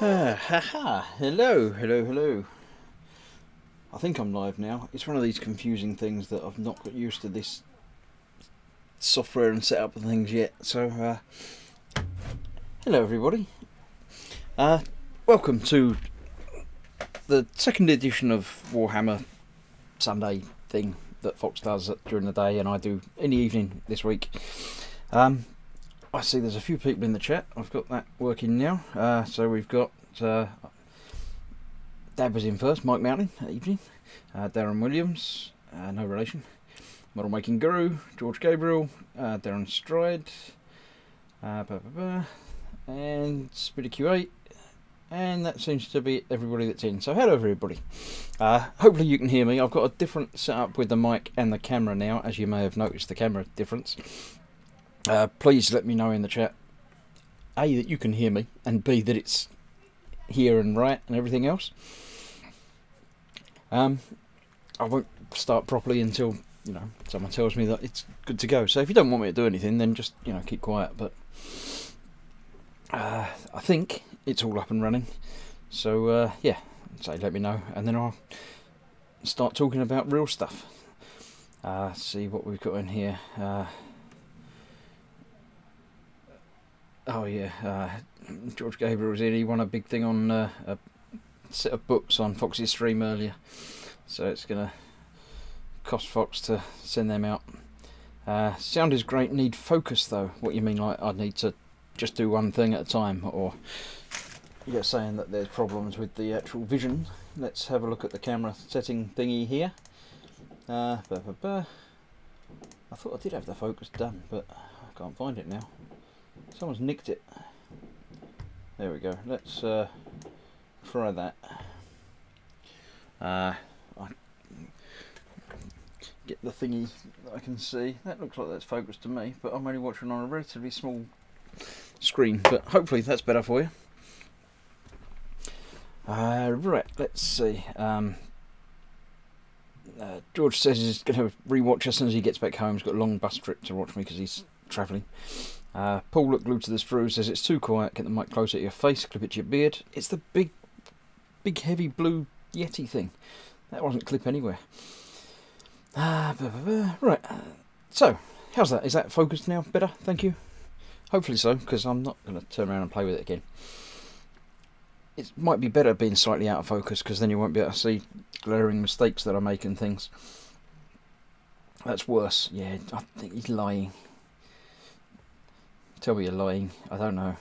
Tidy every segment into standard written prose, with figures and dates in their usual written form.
Hello. I think I'm live now. It's one of these confusing things that I've not got used to this software and setup and things yet. So, hello everybody. Welcome to the second edition of Warhammer Sunday thing that Fox does during the day and I do in the evening this week. I see there's a few people in the chat. I've got that working now. So we've got Dad was in first, Mike Mountain, evening. Darren Williams, no relation. Model Making Guru, George Gabriel, Darren Stride, and Spitty Q8, and that seems to be everybody that's in. So hello everybody. Hopefully you can hear me. I've got a different setup with the mic and the camera now, as you may have noticed the camera difference. Please let me know in the chat, A, that you can hear me, and B, that it's here and right and everything else. I won't start properly until, you know, someone tells me that it's good to go. So if you don't want me to do anything, then just, you know, keep quiet. But I think it's all up and running. So yeah, so let me know, and then I'll start talking about real stuff. See what we've got in here. Oh yeah, George Gabriel was in. He won a big thing on a set of books on Fox's stream earlier, so it's gonna cost Fox to send them out. Sound is great, need focus though. What you mean, like I need to just do one thing at a time, or you're saying that there's problems with the actual vision? Let's have a look at the camera setting thingy here. I thought I did have the focus done, but I can't find it now. Someone's nicked it. There we go. Let's try that. I get the thingy that I can see. That looks like that's focused to me, but I'm only watching on a relatively small screen. But hopefully that's better for you. Right, let's see. George says he's going to rewatch as soon as he gets back home. He's got a long bus trip to watch me because he's travelling. Paul looked glued to the sprue, says it's too quiet, get the mic closer to your face, clip it to your beard. It's the big heavy blue Yeti thing. That wasn't clip anywhere. Right, so how's that? Is that focused now? Better? Thank you. Hopefully so, because I'm not going to turn around and play with it again. It might be better being slightly out of focus, because then you won't be able to see glaring mistakes that I make and things. That's worse. Yeah, I think he's lying. Tell me you're lying. I don't know.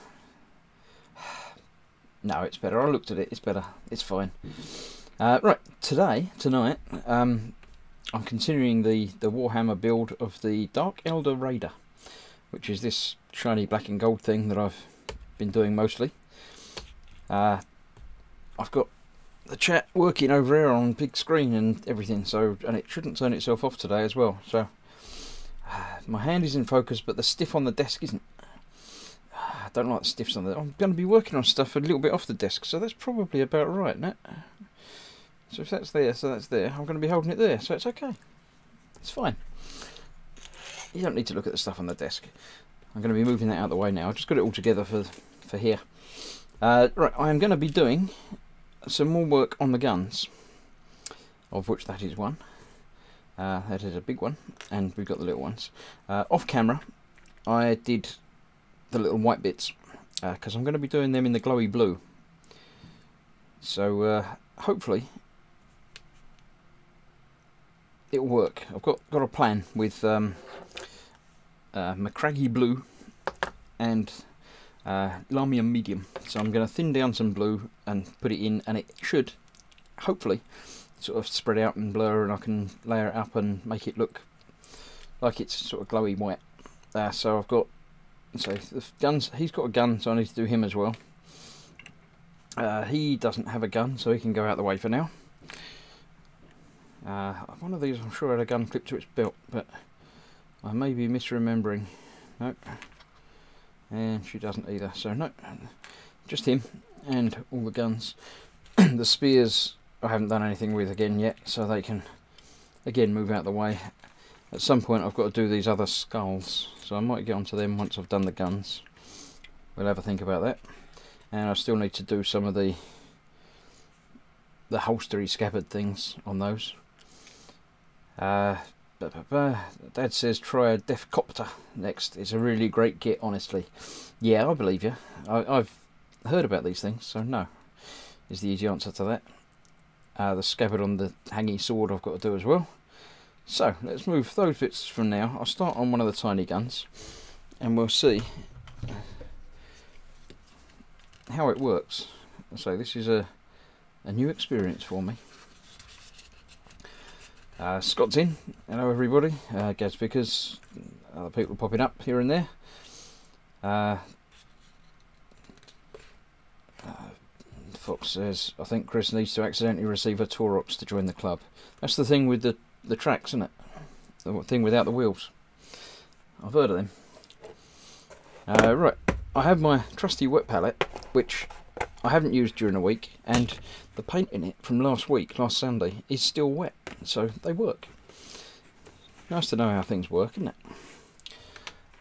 No, it's better. I looked at it. It's better. It's fine. Right, tonight, I'm continuing the Warhammer build of the Dark Elder Raider, which is this shiny black and gold thing that I've been doing mostly. I've got the chat working over here on big screen and everything, so, and it shouldn't turn itself off today as well. So my hand is in focus, but the stiff on the desk isn't. I don't like the stiffs on the. I'm going to be working on stuff a little bit off the desk, so that's probably about right, isn't it? So if that's there, so that's there. I'm going to be holding it there, so it's okay. It's fine. You don't need to look at the stuff on the desk. I'm going to be moving that out of the way now. I've just got it all together for here. Right, I am going to be doing some more work on the guns, of which that is one. That is a big one, and we've got the little ones. Off camera, I did the little white bits, because I'm going to be doing them in the glowy blue. So hopefully it'll work. I've got a plan with Macraggy blue and Lamium medium. So I'm going to thin down some blue and put it in, and it should hopefully sort of spread out and blur, and I can layer it up and make it look like it's sort of glowy white. So I've got, so the guns, he's got a gun, so I need to do him as well. He doesn't have a gun, so he can go out the way for now. One of these I'm sure had a gun clipped to its belt, but I may be misremembering. Nope. And she doesn't either, so no, just him and all the guns. The spears I haven't done anything with again yet, so they can again move out the way. At some point I've got to do these other skulls, so I might get onto them once I've done the guns. We'll have a think about that. and I still need to do some of the holstery scabbard things on those. Dad says try a Defcopter next. It's a really great kit, honestly. Yeah, I believe you. I've heard about these things, so no is the easy answer to that. The scabbard on the hanging sword I've got to do as well. So let's move those bits from now. I'll start on one of the tiny guns and we'll see how it works. So this is a new experience for me. Scott's in. Hello everybody. Gaz Vickers. Other people popping up here and there. Fox says, I think Chris needs to accidentally receive a Taurox to join the club. That's the thing with the tracks, isn't it? The thing without the wheels. I've heard of them. Right, I have my trusty wet palette, which I haven't used during the week, and the paint in it from last Sunday, is still wet, so they work. Nice to know how things work, isn't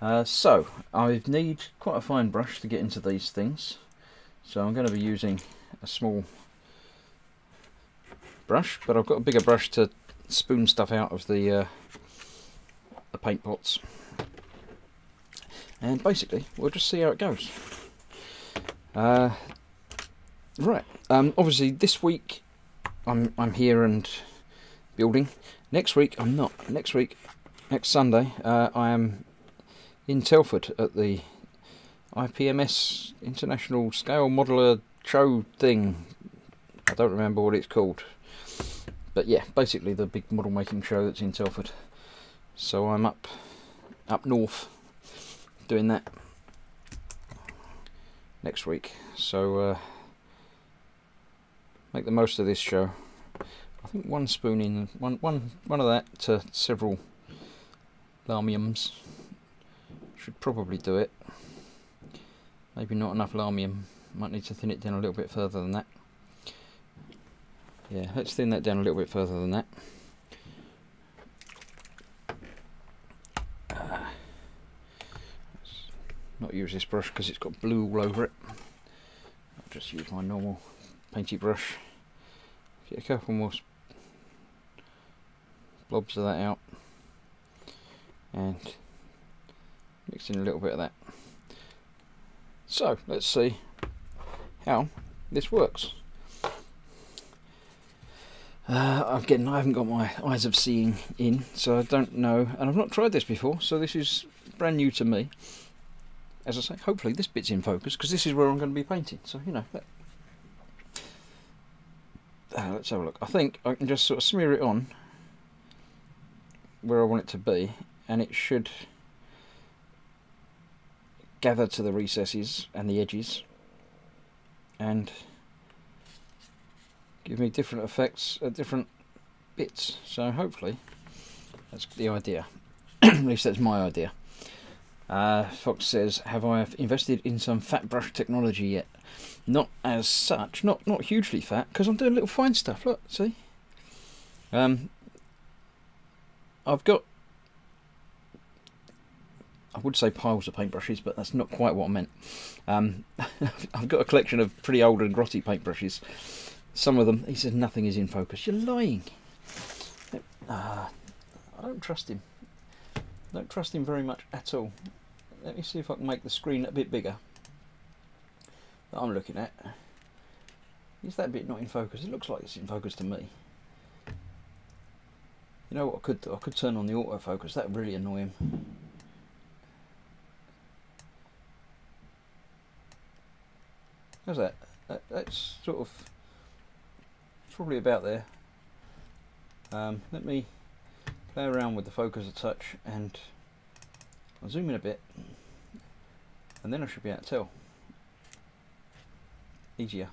it? So, I need quite a fine brush to get into these things, so I'm going to be using a small brush, but I've got a bigger brush to spoon stuff out of the paint pots. And basically, we'll just see how it goes. Right, obviously this week I'm here and building. Next week I'm not. Next Sunday, I am in Telford at the IPMS International Scale Modeler Show thing. I don't remember what it's called, but yeah, basically the big model making show that's in Telford. So I'm up north doing that next week. So make the most of this show. I think one spoon in one of that to several lamiums should probably do it. Maybe not enough lamium. Might need to thin it down a little bit further than that. Yeah, let's thin that down a little bit further than that. Not use this brush because it's got blue all over it. I'll just use my normal painty brush. Get a couple more blobs of that out and mix in a little bit of that. So let's see how this works. Again, I haven't got my eyes of seeing in, so I don't know, and I've not tried this before, so this is brand new to me. As I say, hopefully this bit's in focus, because this is where I'm going to be painting, so you know. Let's have a look. I think I can just sort of smear it on where I want it to be, and it should gather to the recesses and the edges and give me different effects at different bits. So hopefully that's the idea. At least that's my idea. Fox says, have I invested in some fat brush technology yet? Not as such, not hugely fat, because I'm doing little fine stuff. Look, see? I've got, I would say piles of paintbrushes, but that's not quite what I meant. I've got a collection of pretty old and grotty paintbrushes. Some of them, he says nothing is in focus. You're lying. I don't trust him. Don't trust him very much at all. Let me see if I can make the screen a bit bigger that I'm looking at. Is that bit not in focus? It looks like it's in focus to me. You know what I could do? I could turn on the autofocus. That would really annoy him. How's that? That's sort of probably about there. Let me play around with the focus a touch and I'll zoom in a bit and then I should be able to tell. Easier.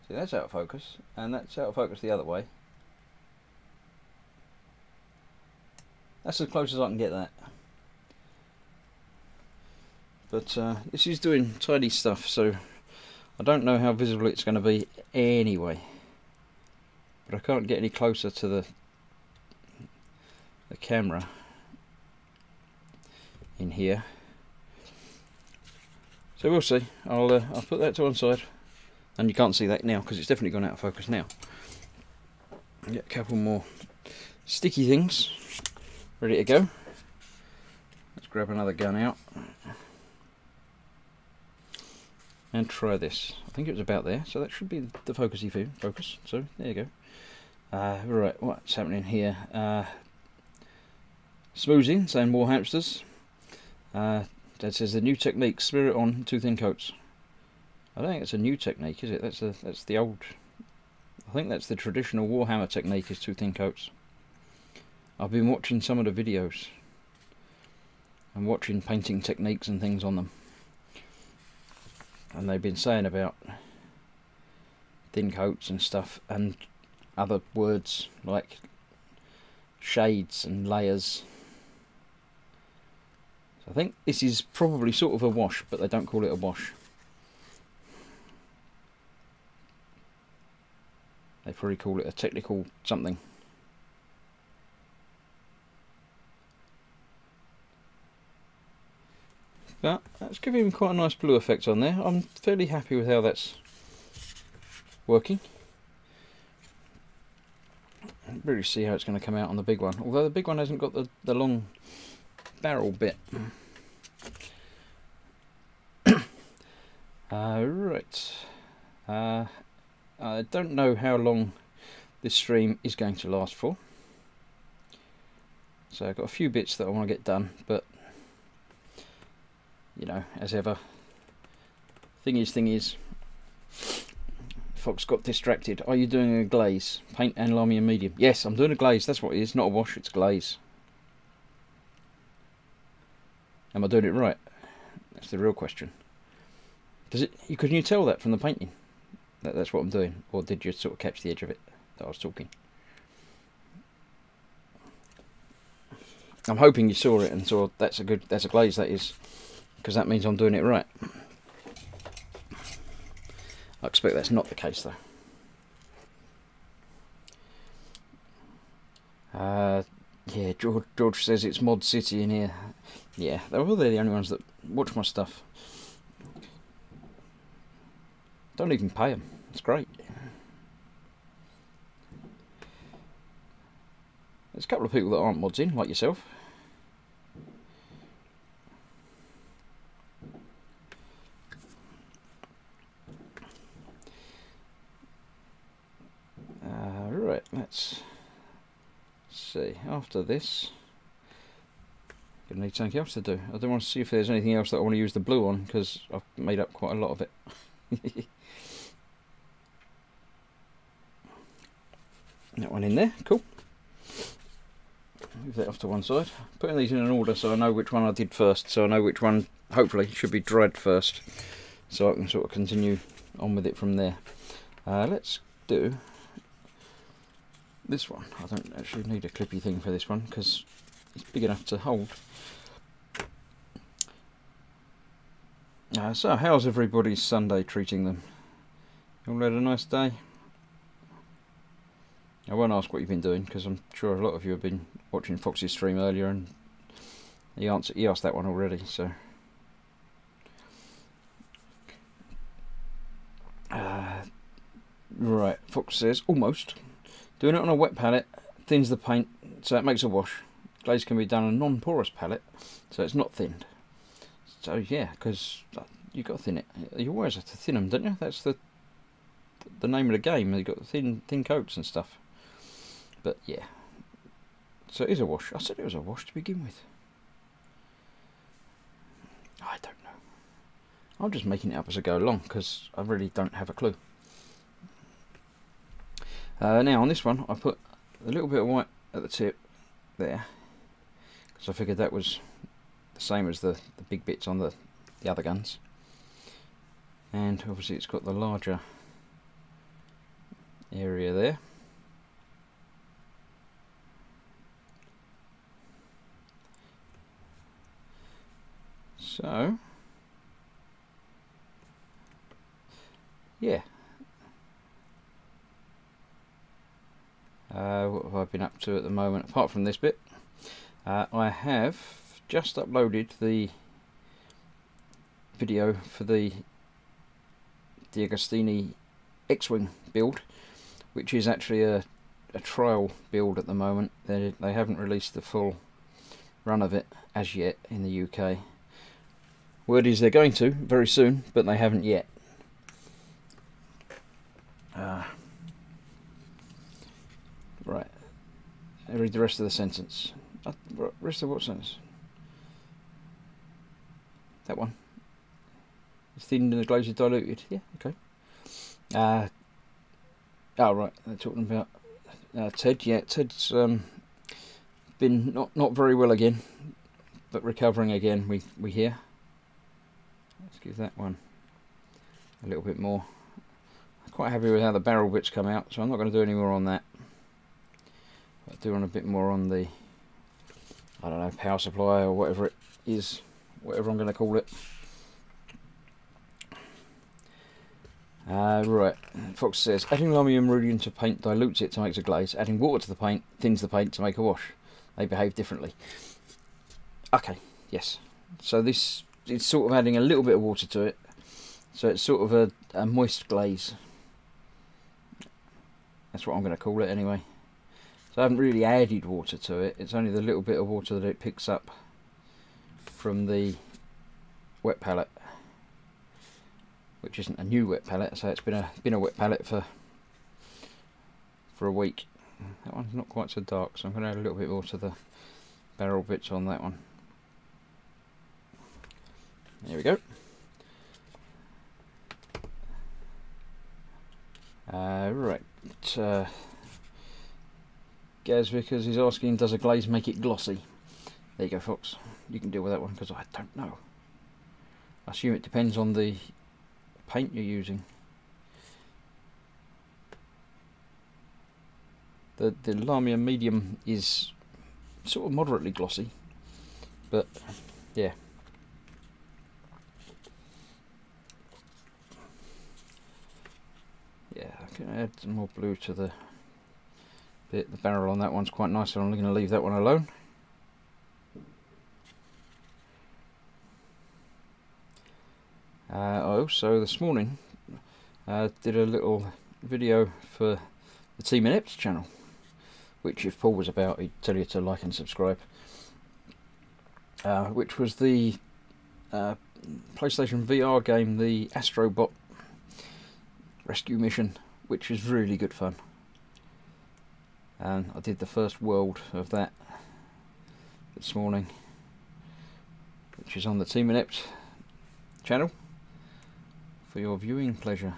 See, that's out of focus and that's out of focus the other way. That's as close as I can get that. But this is doing tidy stuff, so I don't know how visible it's going to be anyway. But I can't get any closer to the camera in here. So we'll see. I'll put that to one side, and you can't see that now because it's definitely gone out of focus now. Get a couple more sticky things ready to go. Let's grab another gun out and try this. I think it was about there, so that should be the focusy focus. So there you go. Right, what's happening here? Smoozing, saying Warhamsters. That says the new technique, smear it on 2 thin coats. I don't think it's a new technique, is it? That's the old. I think that's the traditional Warhammer technique, is 2 thin coats. I've been watching some of the videos and watching painting techniques and things on them, and they've been saying about thin coats and stuff, and other words like shades and layers. So I think this is probably sort of a wash, but they don't call it a wash. They probably call it a technical something. But that's giving him quite a nice blue effect on there. I'm fairly happy with how that's working. I don't really see how it's going to come out on the big one, although the big one hasn't got the long barrel bit. Right. I don't know how long this stream is going to last for, so I've got a few bits that I want to get done, but you know, as ever, thing is, Fox got distracted. Are you doing a glaze? Paint and lamy and medium? Yes, I'm doing a glaze, that's what it is, not a wash, it's glaze. Am I doing it right? That's the real question. Can you tell that from the painting? That's what I'm doing, or did you sort of catch the edge of it that I was talking? I'm hoping you saw it and saw that's a glaze, that is, because that means I'm doing it right. I expect that's not the case though. Yeah, George says it's Mod City in here. Yeah, they're the only ones that watch my stuff. Don't even pay them. It's great. There's a couple of people that aren't mods in, like yourself. Right, let's see. After this, gonna need something else to do. I don't want to see if there's anything else that I want to use the blue on, because I've made up quite a lot of it. That one in there, cool. Move that off to one side. Putting these in an order so I know which one I did first, so I know which one hopefully should be dried first, so I can sort of continue on with it from there. Let's do this one. I don't actually need a clippy thing for this one because it's big enough to hold. So how's everybody's Sunday treating them? You all had a nice day? I won't ask what you've been doing because I'm sure a lot of you have been watching Fox's stream earlier and he asked that one already, so right, Fox says almost. Doing it on a wet palette thins the paint so it makes a wash. Glaze can be done on a non-porous palette so it's not thinned. So yeah, because you've got to thin it. You always have to thin them, don't you? That's the name of the game. You've got thin coats and stuff. But yeah, so it is a wash. I said it was a wash to begin with. I don't know. I'm just making it up as I go along because I really don't have a clue. Now on this one I put a little bit of white at the tip there because I figured that was the same as the big bits on the other guns, and obviously it's got the larger area there. So yeah, what have I been up to at the moment apart from this bit? I have just uploaded the video for the Agostini X-Wing build, which is actually a trial build at the moment. They haven't released the full run of it as yet in the UK. Word is they're going to very soon, but they haven't yet. Right, I read the rest of the sentence. Rest of what sentence? That one. It's thin and the glaze is diluted. Yeah, okay. Oh right, they're talking about Ted. Yeah, Ted's been not very well again, but recovering again. We hear. Let's give that one a little bit more. I'm quite happy with how the barrel bits come out, so I'm not going to do any more on that. I'll do on a bit more on the, I don't know, power supply or whatever it is, whatever I'm going to call it. Right, Fox says, adding lamium rudium to paint dilutes it to make a glaze. Adding water to the paint thins the paint to make a wash. They behave differently. Okay, yes. So this is sort of adding a little bit of water to it. So it's sort of a moist glaze. That's what I'm going to call it anyway. So I haven't really added water to it. It's only the little bit of water that it picks up from the wet palette, which isn't a new wet palette. So it's been a wet palette for a week. That one's not quite so dark, so I'm going to add a little bit more to the barrel bits on that one. There we go. Right. Gaz Vickers is asking, does a glaze make it glossy? There you go, Fox. You can deal with that one because I don't know. I assume it depends on the paint you're using. The Lamia medium is sort of moderately glossy, but yeah. Yeah, I can add some more blue to the bit. The barrel on that one's quite nice, so I'm going to leave that one alone. I also this morning did a little video for the Team Inept channel, which if Paul was about he'd tell you to like and subscribe, which was the PlayStation VR game, the Astrobot Rescue Mission, which is really good fun. And I did the first world of that this morning, which is on the Team Inept channel for your viewing pleasure.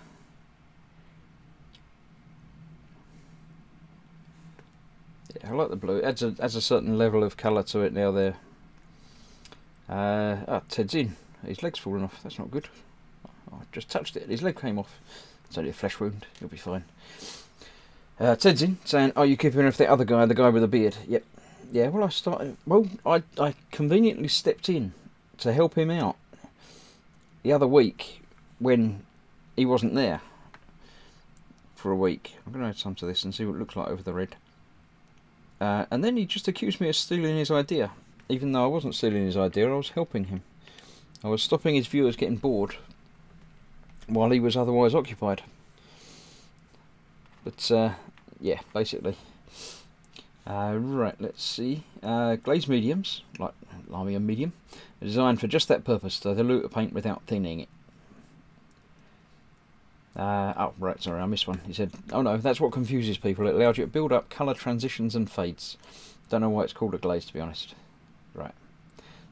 Yeah, I like the blue. It adds a certain level of colour to it now there. Ted's in. His leg's fallen off. That's not good. I just touched it. His leg came off. It's only a flesh wound. He'll be fine. Ted's in, saying, are you keeping with the other guy, the guy with the beard? Yep. Yeah, well, I conveniently stepped in to help him out the other week when he wasn't there for a week. I'm going to add some to this and see what it looks like over the red. And then he just accused me of stealing his idea. Even though I wasn't stealing his idea, I was helping him. I was stopping his viewers getting bored while he was otherwise occupied. But yeah, basically. Right, let's see. Glazed mediums, like Lamia medium, are designed for just that purpose, to dilute a paint without thinning it. Oh, right, sorry, I missed one. He said, oh no, that's what confuses people. It allows you to build up colour transitions and fades. Don't know why it's called a glaze, to be honest. Right.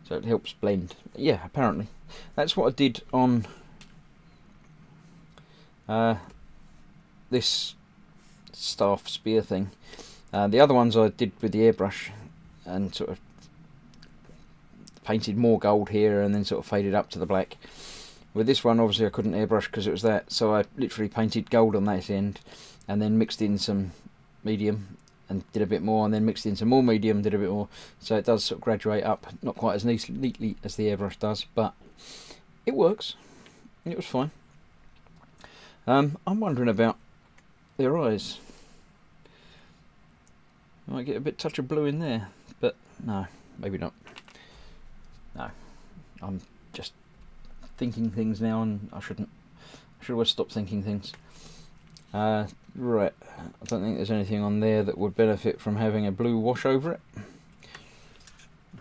So it helps blend. Yeah, apparently. That's what I did on this staff spear thing. The other ones I did with the airbrush and sort of painted more gold here and then sort of faded up to the black. With this one, obviously I couldn't airbrush because it was that, so I literally painted gold on that end and then mixed in some medium and did a bit more, and then mixed in some more medium, did a bit more, so it does sort of graduate up, not quite as neatly as the airbrush does, but it works. It was fine. I'm wondering about their eyes. Might get a bit touch of blue in there, but no, maybe not. No, I'm just thinking things now, and I shouldn't. I should always stop thinking things. Right, I don't think there's anything on there that would benefit from having a blue wash over it.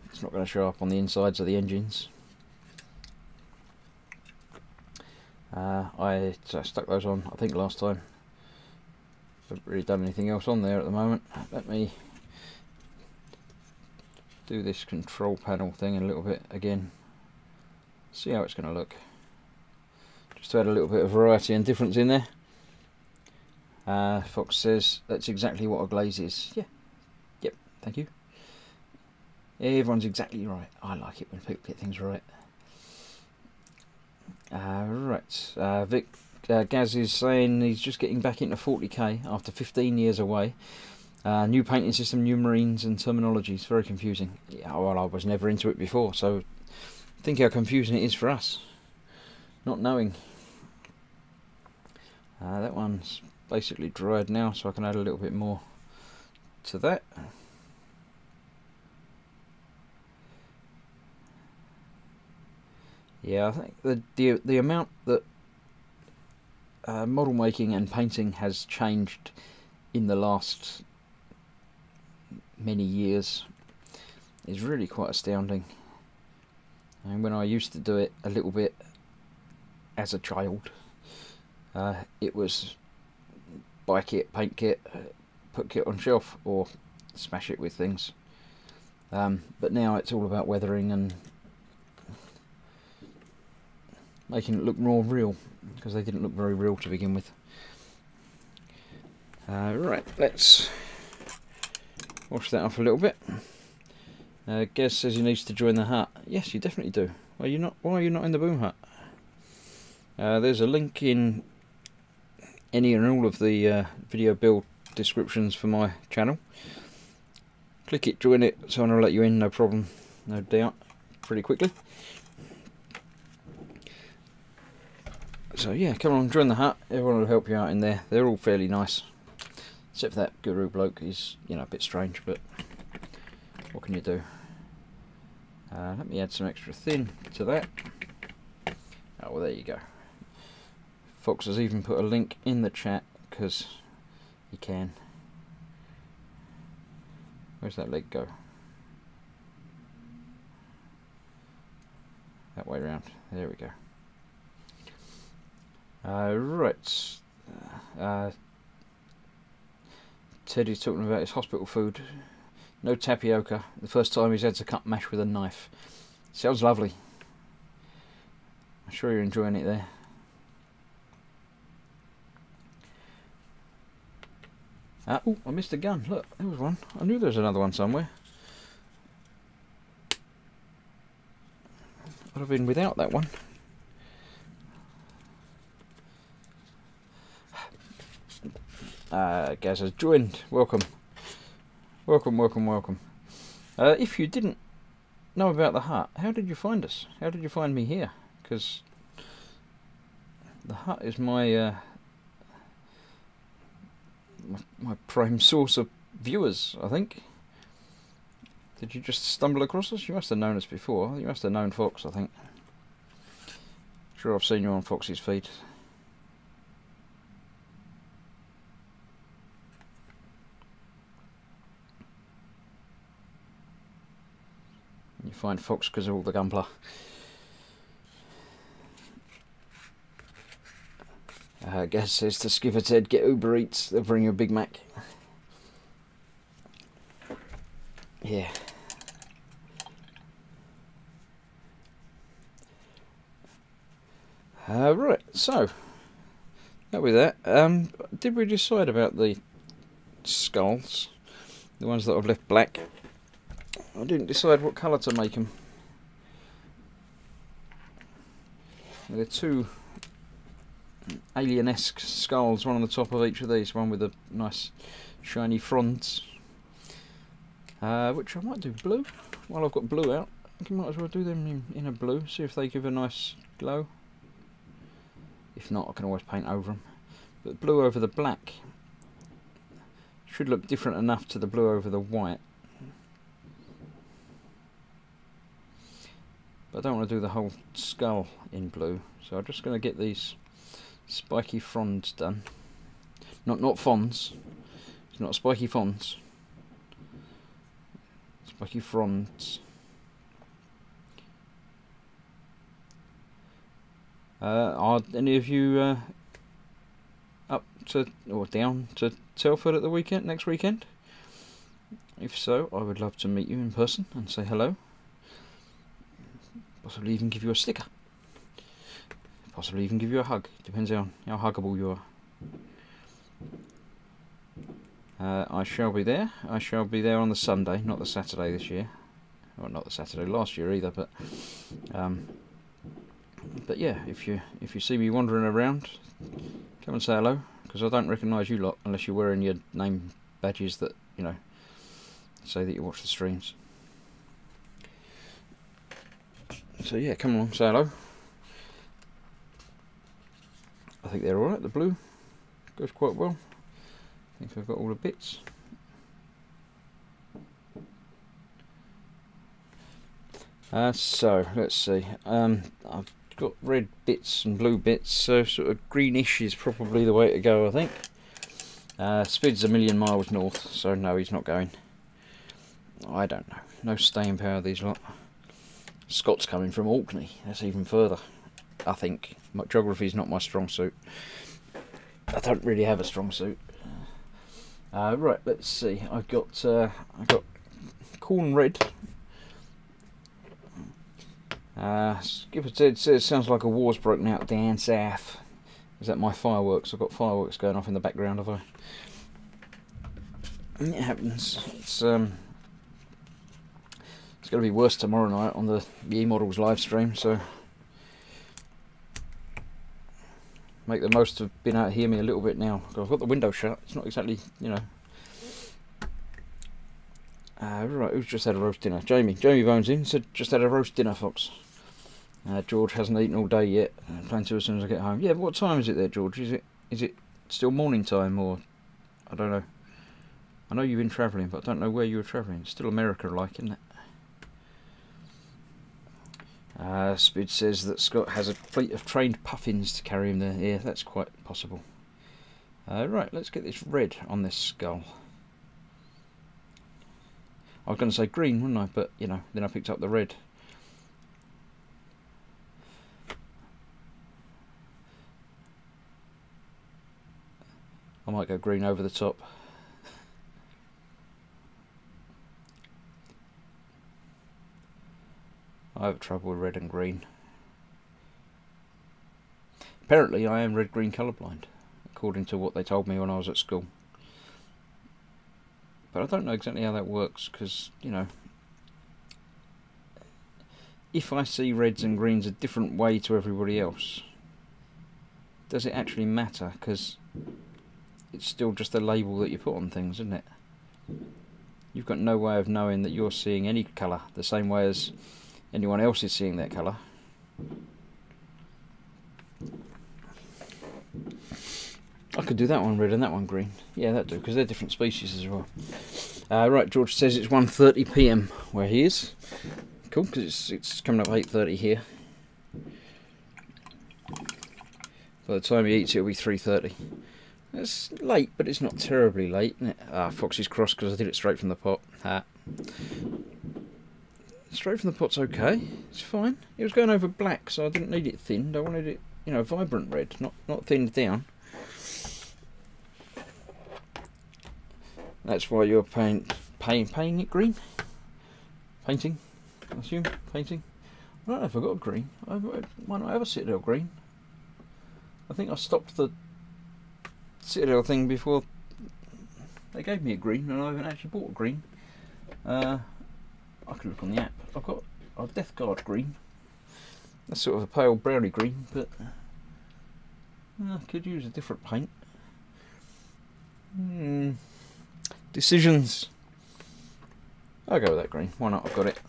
It's not going to show up on the insides of the engines. I stuck those on, I think, last time. Haven't really done anything else on there at the moment. Let me do this control panel thing a little bit again. See how it's going to look. Just to add a little bit of variety and difference in there. Fox says that's exactly what a glaze is. Yeah. Yep. Thank you. Everyone's exactly right. I like it when people get things right. Right. Vic Gaz is saying he's just getting back into 40k after 15 years away. New painting system, new marines and terminologies. Very confusing. Yeah, well, I was never into it before, so think how confusing it is for us. Not knowing. That one's basically dried now, so I can add a little bit more to that. Yeah, I think the amount that model making and painting has changed in the last many years is really quite astounding. And when I used to do it a little bit as a child, it was buy kit, paint kit, put kit on shelf, or smash it with things. But now it's all about weathering and making it look more real, because they didn't look very real to begin with. Right, let's wash that off a little bit. Gez says he needs to join the hut. Yes, you definitely do. Why are you not in the boom hut? There's a link in any and all of the video build descriptions for my channel. Click it, join it, someone will let you in, no problem, no doubt, pretty quickly. So yeah, come on, join the hut. Everyone will help you out in there. They're all fairly nice, except for that guru bloke. He's, you know, a bit strange, but what can you do? Let me add some extra thin to that. Oh, well, there you go. Fox has even put a link in the chat because he can. Where's that leg go? That way around. There we go. Right. Teddy's talking about his hospital food. No tapioca. The first time he's had to cut mash with a knife. Sounds lovely. I'm sure you're enjoying it there. Oh, I missed a gun. Look, there was one. I knew there was another one somewhere. I'd have been without that one. Gaz has joined. Welcome. Welcome, welcome, welcome. If you didn't know about the hut, how did you find us? How did you find me here? Because the hut is my my prime source of viewers, I think. Did you just stumble across us? You must have known us before. You must have known Fox, I think. Sure, I've seen you on Fox's feed. You find Fox because of all the gunpla. Gaz says to Skipper Ted, get Uber Eats, they'll bring you a Big Mac. Yeah. Right, so that with that, did we decide about the skulls? The ones that I've left black? I didn't decide what colour to make them. They're two alien-esque skulls, one on the top of each of these, one with a nice shiny fronds. Which I might do blue. While I've got blue out, I might as well do them in a blue, see if they give a nice glow. If not, I can always paint over them. But blue over the black should look different enough to the blue over the white. but I don't want to do the whole skull in blue, so I'm just going to get these spiky fronds done. Not fronds. It's not spiky fronds. Spiky fronds. Are any of you up to or down to Telford at the weekend, next weekend? If so, I would love to meet you in person and say hello. Possibly even give you a sticker. Possibly even give you a hug. Depends on how huggable you are. I shall be there. I shall be there on the Sunday, not the Saturday this year. Well, not the Saturday last year either, but yeah, if you see me wandering around, come and say hello, because I don't recognise you lot unless you're wearing your name badges that, you know, say that you watch the streams. So yeah, come along, say hello. I think they're alright, the blue goes quite well. I think I've got all the bits. So, let's see. I've got red bits and blue bits, so sort of greenish is probably the way to go, I think. Spid's a million miles north, so no, he's not going. I don't know. No staying power, these lot. Scott's coming from Orkney. That's even further, I think. Geography is not my strong suit. I don't really have a strong suit. Right, let's see. I've got corn red. Skipper Ted says sounds like a war's broken out down south. Is that my fireworks? I've got fireworks going off in the background, have I? It happens. It's going to be worse tomorrow night on the E-Models live stream, so make the most of being able to hear me a little bit now. I've got the window shut. It's not exactly, you know. Right, who's just had a roast dinner? Jamie Bones in said just had a roast dinner, Fox. George hasn't eaten all day yet. Plan to as soon as I get home. Yeah, but what time is it there, George? Is it still morning time, or I don't know. I know you've been travelling, but I don't know where you were travelling. It's still America-like, isn't it? Spid says that Scott has a fleet of trained puffins to carry him there. Yeah, that's quite possible. Right, let's get this red on this skull. I was going to say green, wouldn't I? But, you know, then I picked up the red. I might go green over the top. I have trouble with red and green. Apparently I am red-green colourblind, according to what they told me when I was at school. But I don't know exactly how that works, because, you know, if I see reds and greens a different way to everybody else, does it actually matter? Because it's still just a label that you put on things, isn't it? You've got no way of knowing that you're seeing any colour the same way as anyone else is seeing that colour. I could do that one red and that one green. Yeah, that do, because they're different species as well. Right, George says it's 1:30 PM where he is. Cool, because it's coming up 8:30 here. By the time he eats, it'll be 3:30. It's late, but it's not terribly late, isn't it? Ah, Foxy's cross because I did it straight from the pot. Straight from the pot's okay. It's fine. It was going over black, so I didn't need it thinned. I wanted it, you know, vibrant red, not thinned down. That's why you're painting it green? Painting, I assume? Painting? I don't know if I got a green. Why not have a Citadel green? I think I stopped the Citadel thing before they gave me a green, and I haven't actually bought a green. I could look on the app. I've got a Death Guard green. That's sort of a pale browny green, but I could use a different paint. Decisions. I'll go with that green. Why not? I've got it.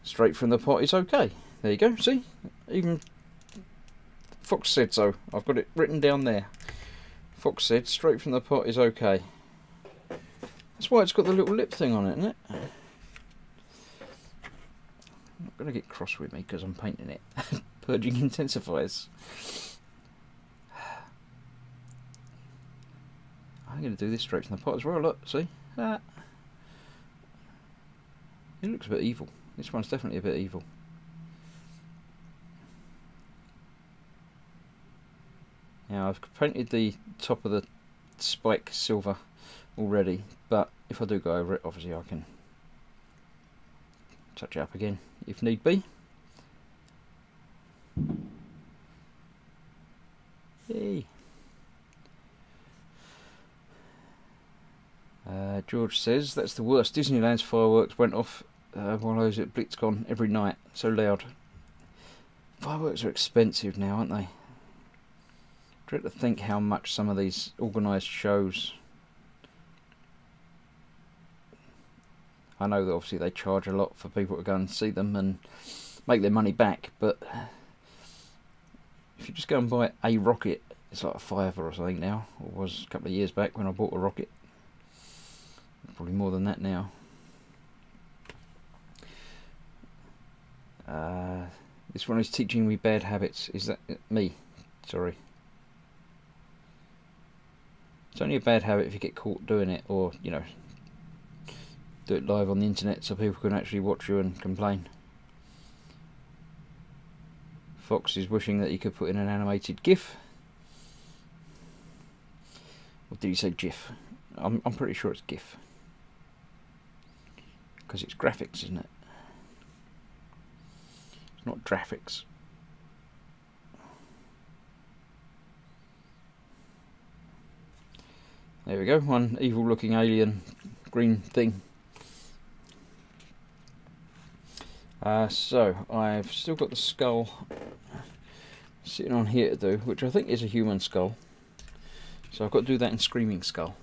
Straight from the pot is okay. There you go. See? Even Fox said so. I've got it written down there. Fox said straight from the pot is okay. That's why it's got the little lip thing on it, isn't it? I'm not going to get cross with me because I'm painting it. Purging intensifies. I'm going to do this straight from the pot as well. Look, see? It looks a bit evil. This one's definitely a bit evil. Now I've painted the top of the spike silver already, but if I do go over it, obviously I can touch it up again if need be. Yay! George says that's the worst. Disneyland's fireworks went off while I was at BlitzCon every night. So loud. Fireworks are expensive now, aren't they? Dread to think how much some of these organised shows. I know that obviously they charge a lot for people to go and see them and make their money back, but if you just go and buy a rocket, it's like a $5 or something now. It was a couple of years back when I bought a rocket. Probably more than that now. This one is teaching me bad habits. Is that me? Sorry. It's only a bad habit if you get caught doing it, or, you know, do it live on the internet so people can actually watch you and complain. Fox is wishing that he could put in an animated GIF. Or did he say GIF? I'm pretty sure it's GIF. Because it's graphics, isn't it? It's not graphics. There we go, one evil looking alien green thing. So I've still got the skull sitting on here to do, which I think is a human skull. So I've got to do that in Screaming Skull.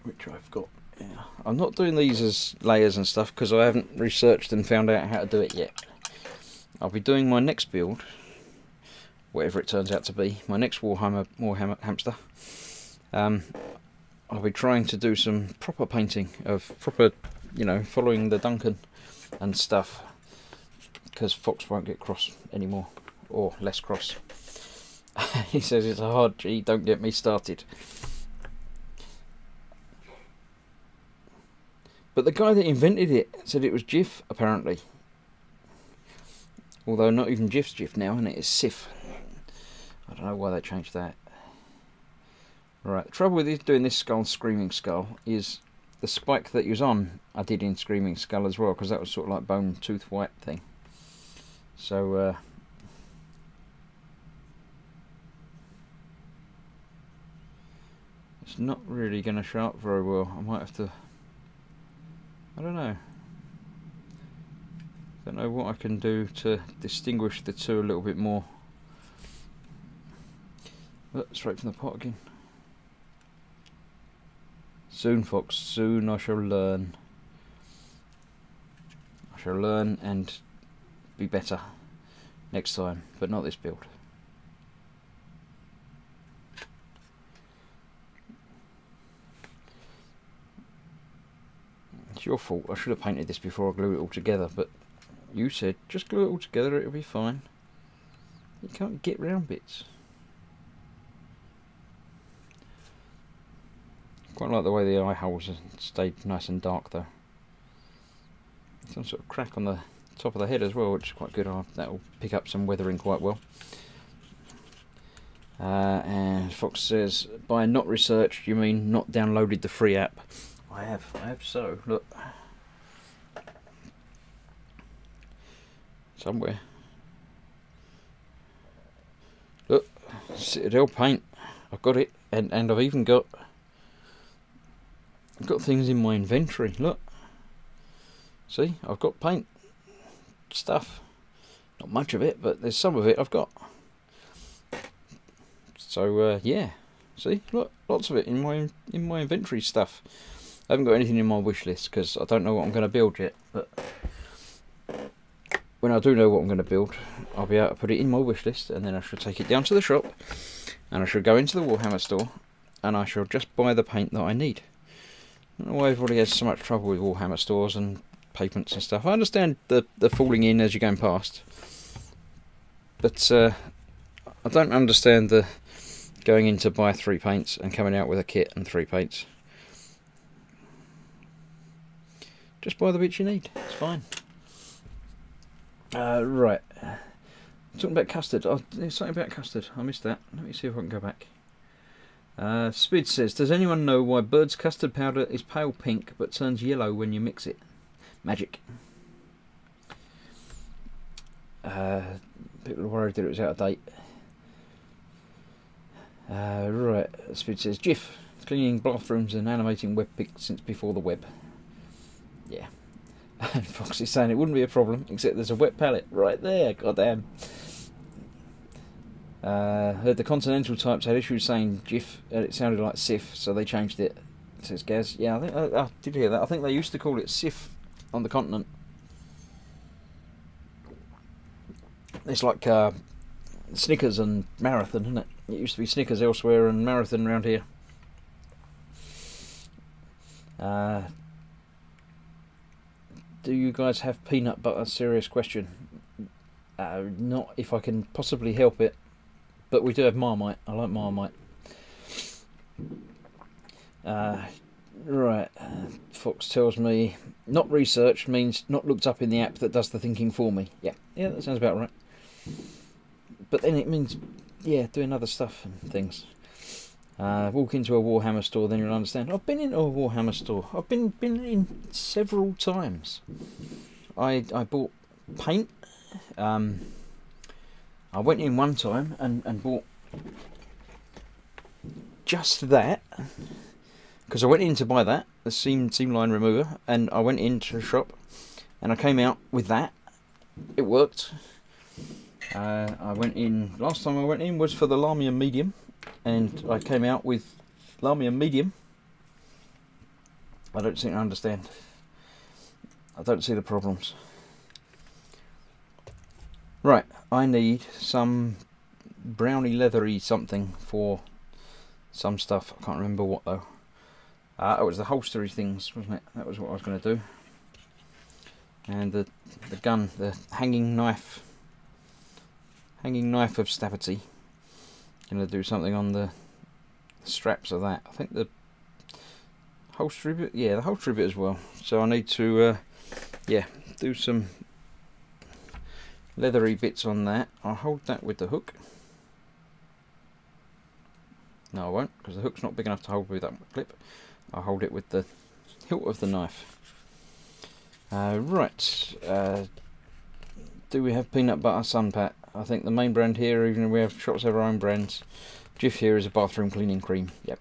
Which I've got. Yeah. I'm not doing these as layers and stuff because I haven't researched and found out how to do it yet. I'll be doing my next build, whatever it turns out to be, my next Warhamster. I'll be trying to do some proper painting of proper, you know, following the Duncan and stuff, because Fox won't get cross anymore, or less cross. He says it's a hard G, don't get me started. But the guy that invented it said it was GIF, apparently. Although not even GIF's GIF now, and it is SIF. I don't know why they changed that. Right, the trouble with doing this skull, Screaming Skull, is the spike that he was on, I did in Screaming Skull as well, because that was sort of like bone tooth white thing. So, it's not really going to show up very well. I might have to, I don't know. Don't know what I can do to distinguish the two a little bit more. But straight from the pot again. Soon, Fox, soon I shall learn. I shall learn and be better next time, but not this build. It's your fault. I should have painted this before I glued it all together, but you said just glue it all together, it'll be fine. You can't get round bits. Quite like the way the eye holes have stayed nice and dark though. Some sort of crack on the top of the head as well, which is quite good. That'll pick up some weathering quite well. And Fox says, by not researched, you mean not downloaded the free app? I have so, look. Somewhere. Look, Citadel paint. I've got it, and I've even got things in my inventory. Look, see, I've got paint stuff. Not much of it, but there's some of it I've got. So yeah, see, look, lots of it in my inventory stuff. I haven't got anything in my wish list because I don't know what I'm going to build yet. But when I do know what I'm going to build, I'll be able to put it in my wish list, and then I shall take it down to the shop and I shall go into the Warhammer store and I shall just buy the paint that I need. I don't know why everybody has so much trouble with Warhammer stores and pavements and stuff. I understand the falling in as you're going past, but I don't understand the going in to buy 3 paints and coming out with a kit and 3 paints. Just buy the bits you need, it's fine. Right, talking about custard. Oh, there's something about custard, I missed that. Let me see if I can go back. Spid says, does anyone know why Bird's custard powder is pale pink but turns yellow when you mix it? Magic. People are worried that it was out of date. Right, Spid says, GIF, cleaning bathrooms and animating web pics since before the web. Yeah. And Fox is saying it wouldn't be a problem, except there's a wet palette right there, goddamn. Heard the Continental types had issues saying GIF, and it sounded like SIF, so they changed it, says Gaz. Yeah, I think I did hear that. I think they used to call it SIF on the continent. It's like Snickers and Marathon, isn't it? It used to be Snickers elsewhere and Marathon around here. Do you guys have peanut butter? Serious question. Not if I can possibly help it, but we do have Marmite. I like Marmite. Right, Fox tells me not researched means not looked up in the app that does the thinking for me. Yeah, that sounds about right. But then it means, yeah, doing other stuff and things. Walk into a Warhammer store, then you'll understand. I've been into a Warhammer store. I've been in several times. I bought paint. I went in one time and bought just that, because I went in to buy that, the seam line remover, and I went into the shop and I came out with that. It worked. I went in, last time I went in was for the Lamium medium, and I came out with Lamium medium. I don't seem to understand. I don't see the problems. Right, I need some browny leathery something for some stuff. I can't remember what though. It was the holstery things, wasn't it? That was what I was going to do. And the gun, the hanging knife of Stavity. Going to do something on the straps of that. I think the holstery bit, yeah, the holstery bit as well. So I need to, yeah, do some leathery bits on that. I'll hold that with the hook. No, I won't, because the hook's not big enough to hold with that clip. I'll hold it with the hilt of the knife. Right, do we have peanut butter Sunpat? I think the main brand here, even if we have shops have our own brands. Jif here is a bathroom cleaning cream. Yep.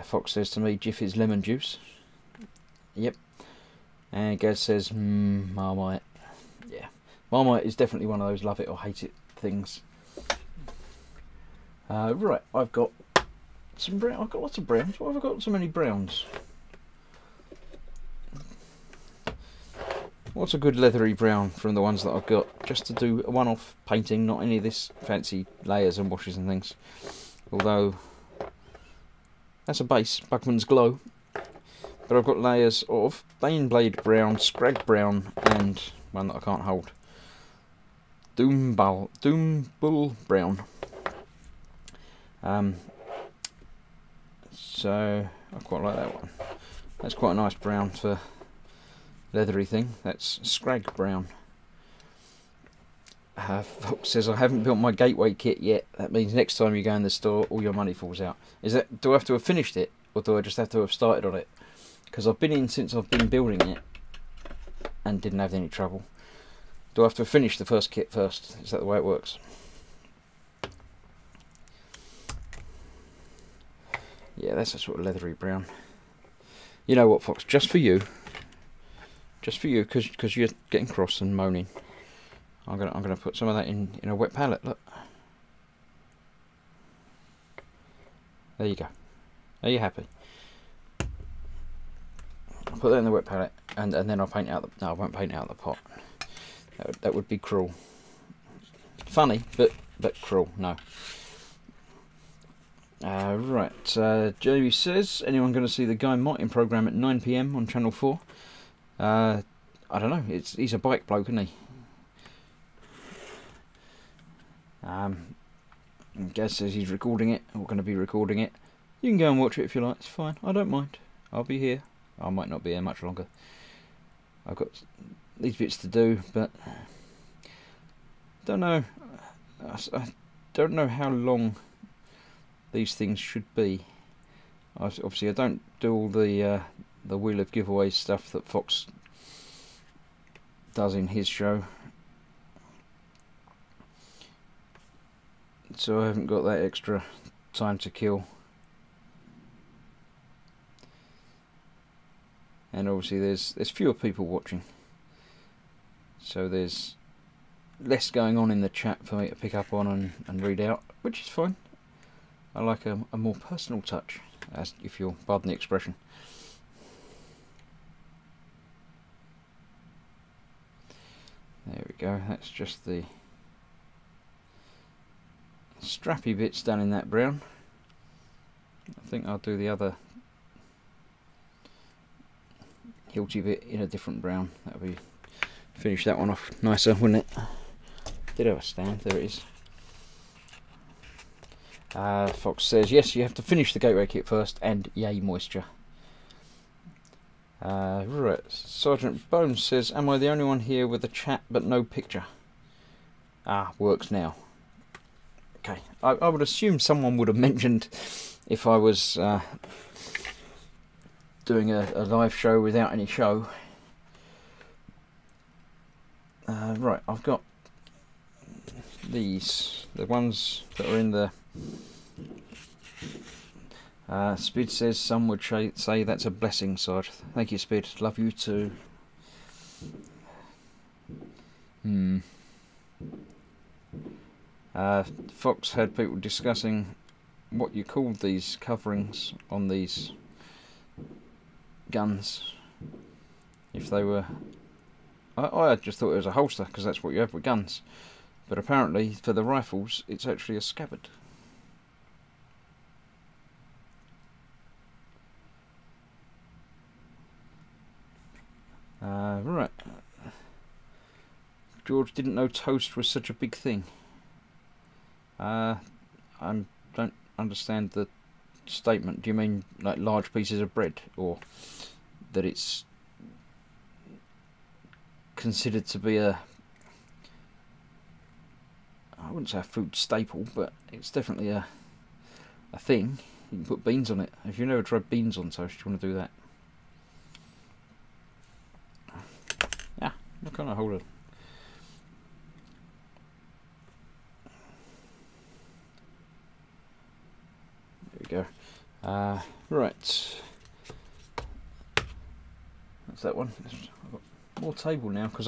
Fox says to me, Jif is lemon juice. Yep. And Gaz says, Marmite. Yeah. Marmite is definitely one of those love it or hate it things. Right, I've got some brown. I've got lots of browns. Why have I got so many browns? What's a good leathery brown from the ones that I've got? Just to do a one-off painting, not any of this fancy layers and washes and things. Although, that's a base, Bugman's Glow. But I've got layers of Baneblade Brown, Scrag Brown, and one that I can't hold. Doombull Brown. So, I quite like that one. That's quite a nice brown for leathery thing. That's Scrag Brown. Fox says I haven't built my gateway kit yet. That means next time you go in the store all your money falls out. Is that, do I have to have finished it, or do I just have to have started on it? Because I've been in since I've been building it and didn't have any trouble. Do I have to finish the first kit first? Is that the way it works? Yeah, that's a sort of leathery brown. You know what, Fox? Just for you, because you're getting cross and moaning, I'm gonna put some of that in a wet palette. Look, there you go. Are you happy? I'll put that in the wet palette, and then I'll paint out the. No, I won't paint out the pot. That would be cruel. Funny, but cruel. No. Right, Jamie says, anyone going to see the Guy Martin programme at 9 PM on Channel 4? I don't know, he's a bike bloke, isn't he? Gaz says he's recording it, or going to be recording it. You can go and watch it if you like, it's fine, I don't mind. I'll be here. I might not be here much longer. I've got these bits to do, but don't know. I don't know how long these things should be. Obviously, I don't do all the Wheel of Giveaways stuff that Fox does in his show, so I haven't got that extra time to kill. And obviously, there's fewer people watching, so there's less going on in the chat for me to pick up on and read out, which is fine. I like a more personal touch, as if you'll pardon the expression. There we go, that's just the strappy bits done in that brown. I think I'll do the other hilty bit in a different brown. That'll be finish that one off nicer, wouldn't it? Did have a stand, there it is. Fox says, yes, you have to finish the gateway kit first, and yay moisture. Right, Sergeant Bones says, am I the only one here with a chat but no picture? Ah, works now. Okay, I would assume someone would have mentioned if I was doing a live show without any show. Right, I've got these, the ones that are in the Spid says some would say that's a blessing, Sarge. Thank you, Spid. Love you too. Fox had people discussing what you called these coverings on these guns. If they were... I just thought it was a holster, because that's what you have with guns. But apparently, for the rifles, it's actually a scabbard. Right. George didn't know toast was such a big thing. I don't understand the statement. Do you mean like large pieces of bread, or that it's considered to be a, I wouldn't say a food staple, but it's definitely a thing. You can put beans on it. If you've never tried beans on toast, you want to do that. Yeah, what kind of holder? There we go. Right. That's that one. I've got more table now because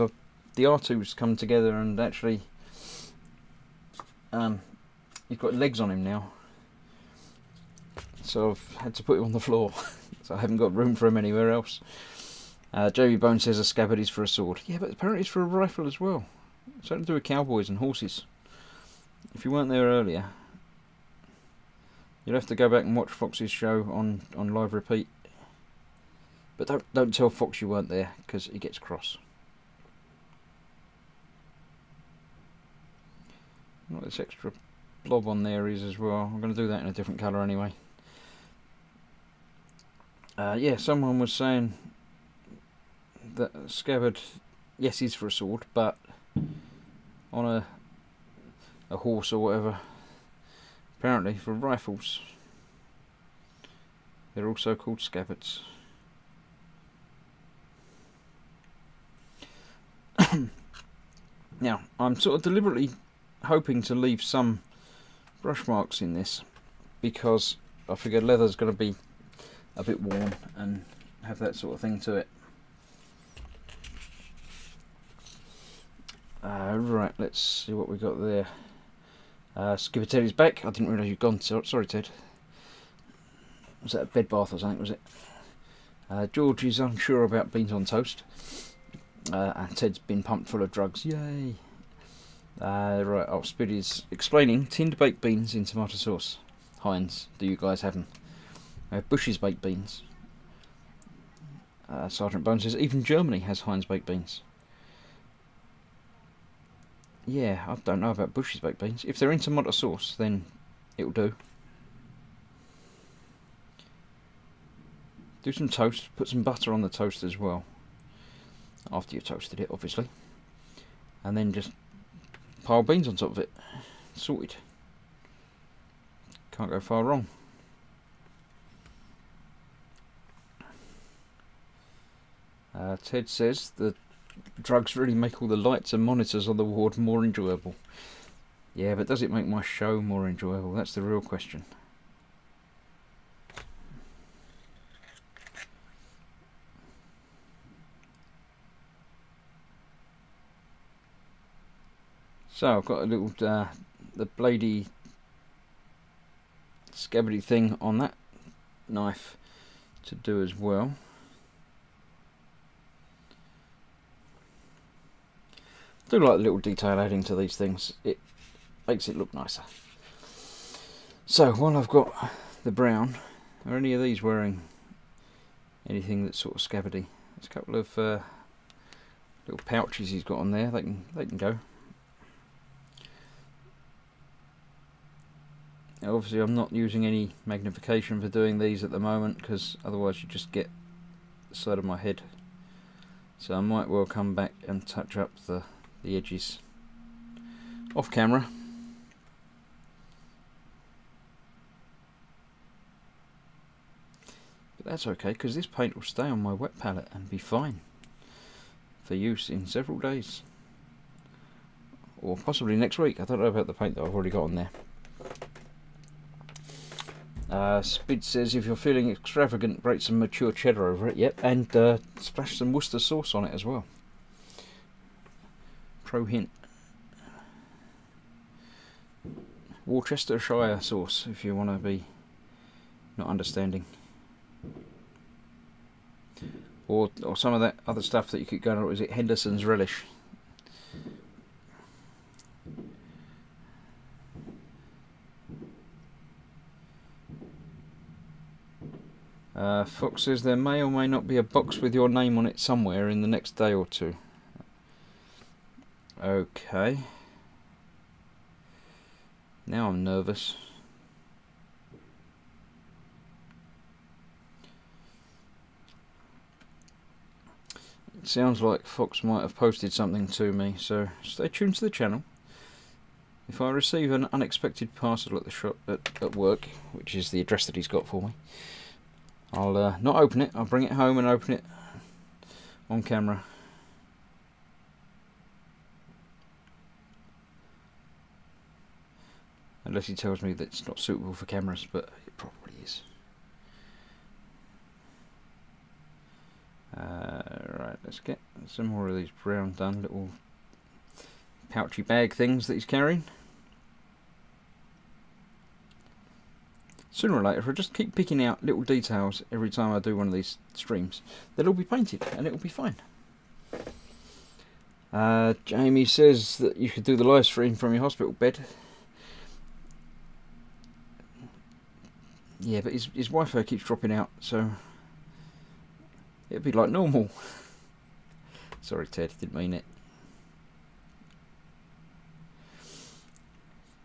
the R2's come together and actually he's got legs on him now. So I've had to put him on the floor. So I haven't got room for him anywhere else. Jamie Bone says a scabbard is for a sword. Yeah, but apparently it's for a rifle as well. It's something to do with cowboys and horses. If you weren't there earlier, you'll have to go back and watch Fox's show on live repeat. But don't tell Fox you weren't there, because he gets cross. What this extra blob on there is as well. I'm going to do that in a different colour anyway. Yeah, someone was saying that scabbard, yes, is for a sword, but on a horse or whatever, apparently for rifles, they're also called scabbards. Now, I'm sort of deliberately hoping to leave some brush marks in this, because I figure leather's going to be a bit worn and have that sort of thing to it. Right, let's see what we got there. Skipper Teddy's back. I didn't realise you'd gone. Sorry, Ted. Was that a bed bath or something, was it? George is unsure about beans on toast. And Ted's been pumped full of drugs. Yay! Right, Spid is explaining tinned baked beans in tomato sauce. Heinz, do you guys have them? Bush's baked beans. Sergeant Bone says even Germany has Heinz baked beans. Yeah, I don't know about Bush's baked beans. If they're in tomato sauce, then it'll do. Do some toast, put some butter on the toast as well. After you've toasted it, obviously. And then just pile beans on top of it. Sorted. Can't go far wrong. Ted says the drugs really make all the lights and monitors on the ward more enjoyable. Yeah, but does it make my show more enjoyable? That's the real question. So I've got a little the bladey scabbardy thing on that knife to do as well. I do like the little detail adding to these things. It makes it look nicer. So while I've got the brown, are any of these wearing anything that's sort of scabbardy? There's a couple of little pouches he's got on there. They can go. Now obviously I'm not using any magnification for doing these at the moment, because otherwise you just get the side of my head. So I might well come back and touch up the edges off camera. But that's okay, because this paint will stay on my wet palette and be fine for use in several days. Or possibly next week. I don't know about the paint that I've already got on there. Spid says if you're feeling extravagant, grate some mature cheddar over it. Yep, and splash some Worcester sauce on it as well. Pro hint. Worcestershire sauce, if you want to be not understanding. Or some of that other stuff that you could go on. Is it Henderson's relish? Fox says there may or may not be a box with your name on it somewhere in the next day or two. Okay. Now I'm nervous. It sounds like Fox might have posted something to me, so stay tuned to the channel. If I receive an unexpected parcel at the shop at work, which is the address that he's got for me, I'll not open it. I'll bring it home and open it on camera. Unless he tells me that it's not suitable for cameras, but it probably is. Right, let's get some more of these brown done, little pouchy bag things that he's carrying. Sooner or later, if I just keep picking out little details every time I do one of these streams, they'll all be painted and it'll be fine. Jamie says that you could do the live stream from your hospital bed. Yeah, but his Wi-Fi keeps dropping out, so it'd be like normal. Sorry, Ted, didn't mean it.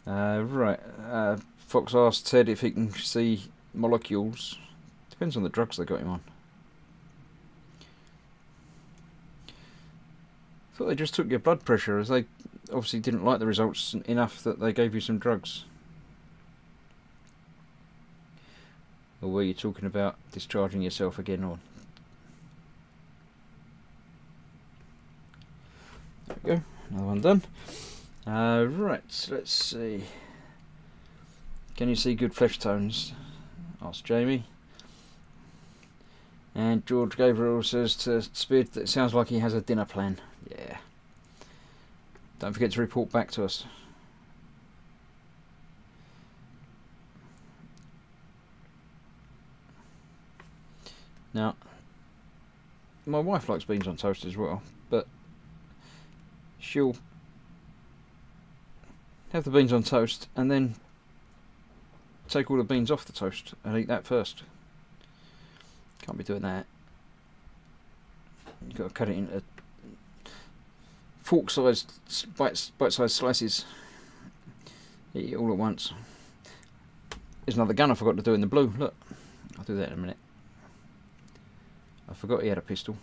Right, Fox asked Ted if he can see molecules. Depends on the drugs they got him on. Thought they just took your blood pressure, as they obviously didn't like the results enough that they gave you some drugs. Or were you talking about discharging yourself again on? There we go, another one done. Right, so let's see. Can you see good flesh tones? Asked Jamie. And George Gabriel says to Spid that it sounds like he has a dinner plan. Yeah. Don't forget to report back to us. Now, my wife likes beans on toast as well, but she'll have the beans on toast and then take all the beans off the toast and eat that first. Can't be doing that. You've got to cut it into fork-sized, bite-sized slices. Eat it all at once. There's another gun I forgot to do in the blue. Look, I'll do that in a minute. I forgot he had a pistol.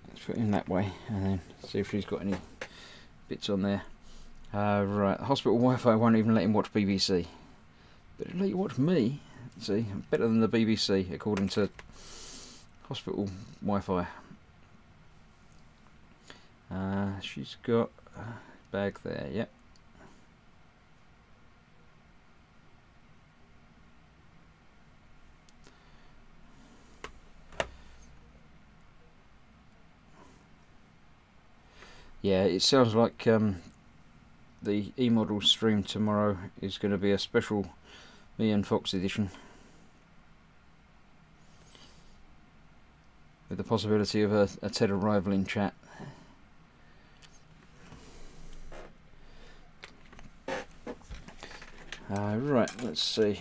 Let's put him that way and then see if he's got any bits on there. Right, the hospital Wi-Fi won't even let him watch BBC. But it'll let you watch me. See, I'm better than the BBC according to hospital Wi-Fi. She's got a bag there, yep. Yeah, it sounds like the E-model stream tomorrow is going to be a special me and Fox edition, with the possibility of a Ted arrival in chat. Right, let's see.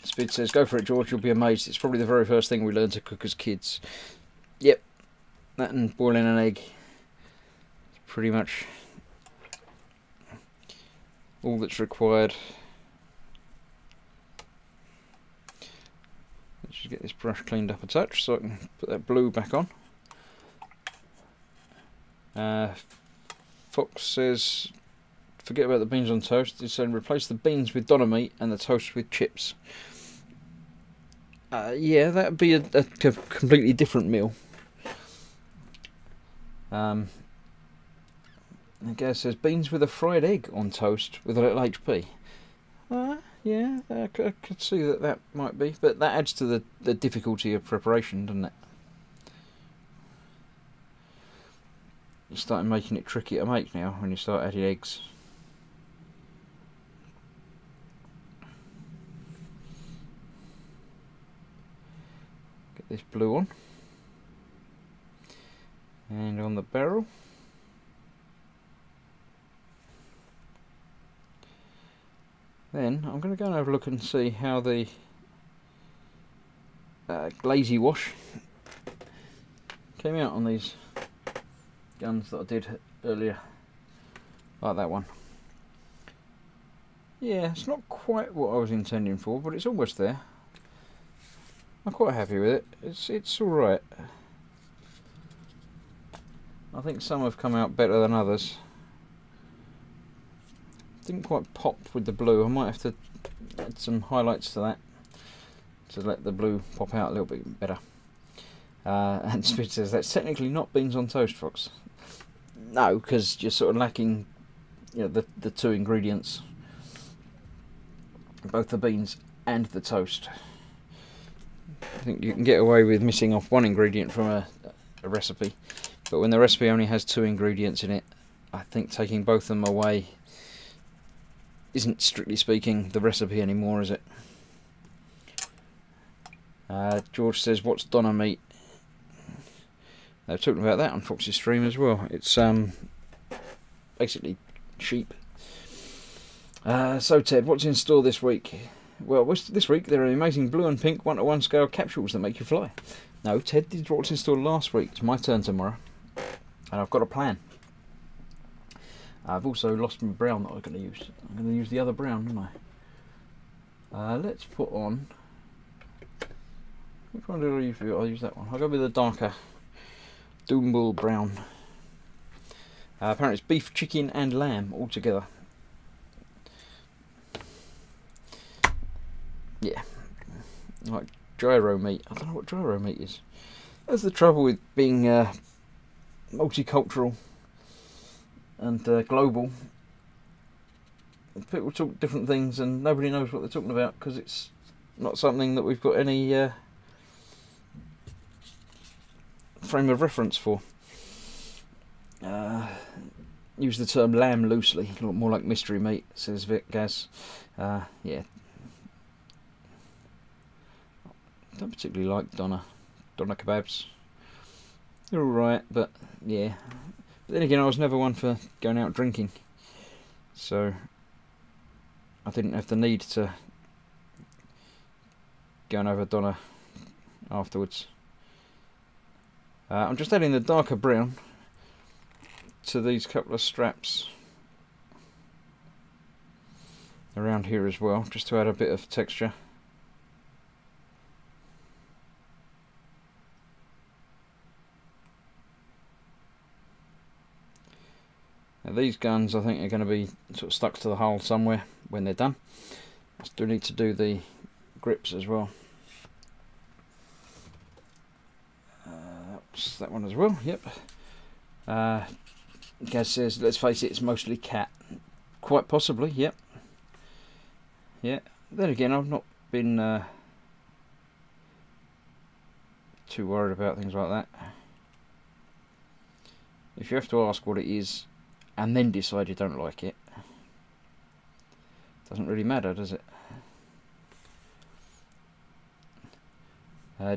Spid says, go for it, George, you'll be amazed. It's probably the very first thing we learned to cook as kids. Yep, that and boiling an egg. Pretty much all that's required. Let's just get this brush cleaned up a touch so I can put that blue back on. Fox says, forget about the beans on toast. He's saying replace the beans with doner meat and the toast with chips. Yeah, that would be a completely different meal. The guy says beans with a fried egg on toast with a little HP. Yeah, I could see that might be, but that adds to the difficulty of preparation, doesn't it? You're starting making it tricky to make now when you start adding eggs. Get this blue on. And on the barrel. Then I'm going to go and have a look and see how the glazy wash came out on these guns that I did earlier, like that one. Yeah, it's not quite what I was intending for, but it's almost there. I'm quite happy with it. It's all right. I think some have come out better than others. Didn't quite pop with the blue. I might have to add some highlights to that to let the blue pop out a little bit better. And Spid says that's technically not beans on toast, Fox. No, because you're sort of lacking, you know, the two ingredients, both the beans and the toast. I think you can get away with missing off one ingredient from a recipe, but when the recipe only has two ingredients in it, I think taking both of them away isn't, strictly speaking, the recipe anymore, is it? George says, what's doner meat? They're talking about that on Fox's stream as well. It's basically sheep. So Ted, what's in store this week? Well, this week there are amazing blue and pink 1:1 scale capsules that make you fly. No, Ted did what's in store last week. It's my turn tomorrow, and I've got a plan. I've also lost my brown that I'm going to use. I'm going to use the other brown, aren't I? Let's put on... Which one did I use? I'll use that one. I'll go with the darker Doombull brown. Apparently it's beef, chicken and lamb all together. Yeah. Like gyro meat. I don't know what gyro meat is. That's the trouble with being multicultural and global. People talk different things and nobody knows what they're talking about because it's not something that we've got any frame of reference for. Use the term lamb loosely, a lot more like mystery meat, says Vic Gaz. Yeah. Don't particularly like doner kebabs. they're alright, but yeah. But then again, I was never one for going out drinking, so I didn't have the need to go and have a doner afterwards. I'm just adding the darker brown to these couple of straps around here as well, just to add a bit of texture. Now these guns I think are going to be sort of stuck to the hull somewhere when they're done. I still need to do the grips as well. That's that one as well, yep. Gaz says, let's face it, it's mostly cat. Quite possibly, yep. Yeah, then again, I've not been too worried about things like that. If you have to ask what it is and then decide you don't like it, doesn't really matter, does it?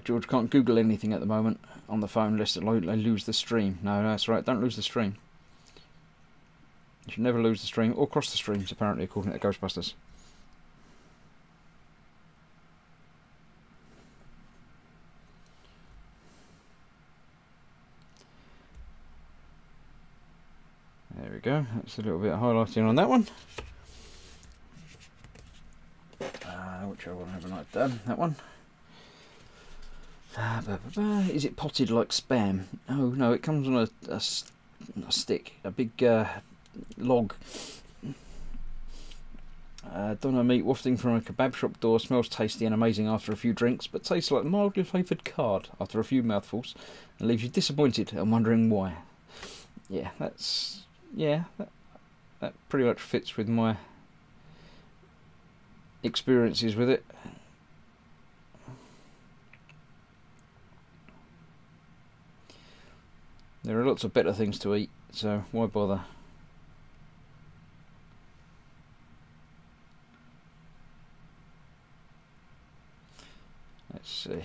George can't Google anything at the moment on the phone lest I lose the stream. No, that's right, don't lose the stream. You should never lose the stream or cross the streams, apparently, according to Ghostbusters. There we go, that's a little bit of highlighting on that one. Which one haven't I done? That one. Is it potted like Spam? Oh no, it comes on a stick, a big log. Doner meat wafting from a kebab shop door, smells tasty and amazing after a few drinks, but tastes like mildly flavoured card after a few mouthfuls, and leaves you disappointed and wondering why. Yeah, that's that pretty much fits with my experiences with it. There are lots of better things to eat, so why bother? Let's see.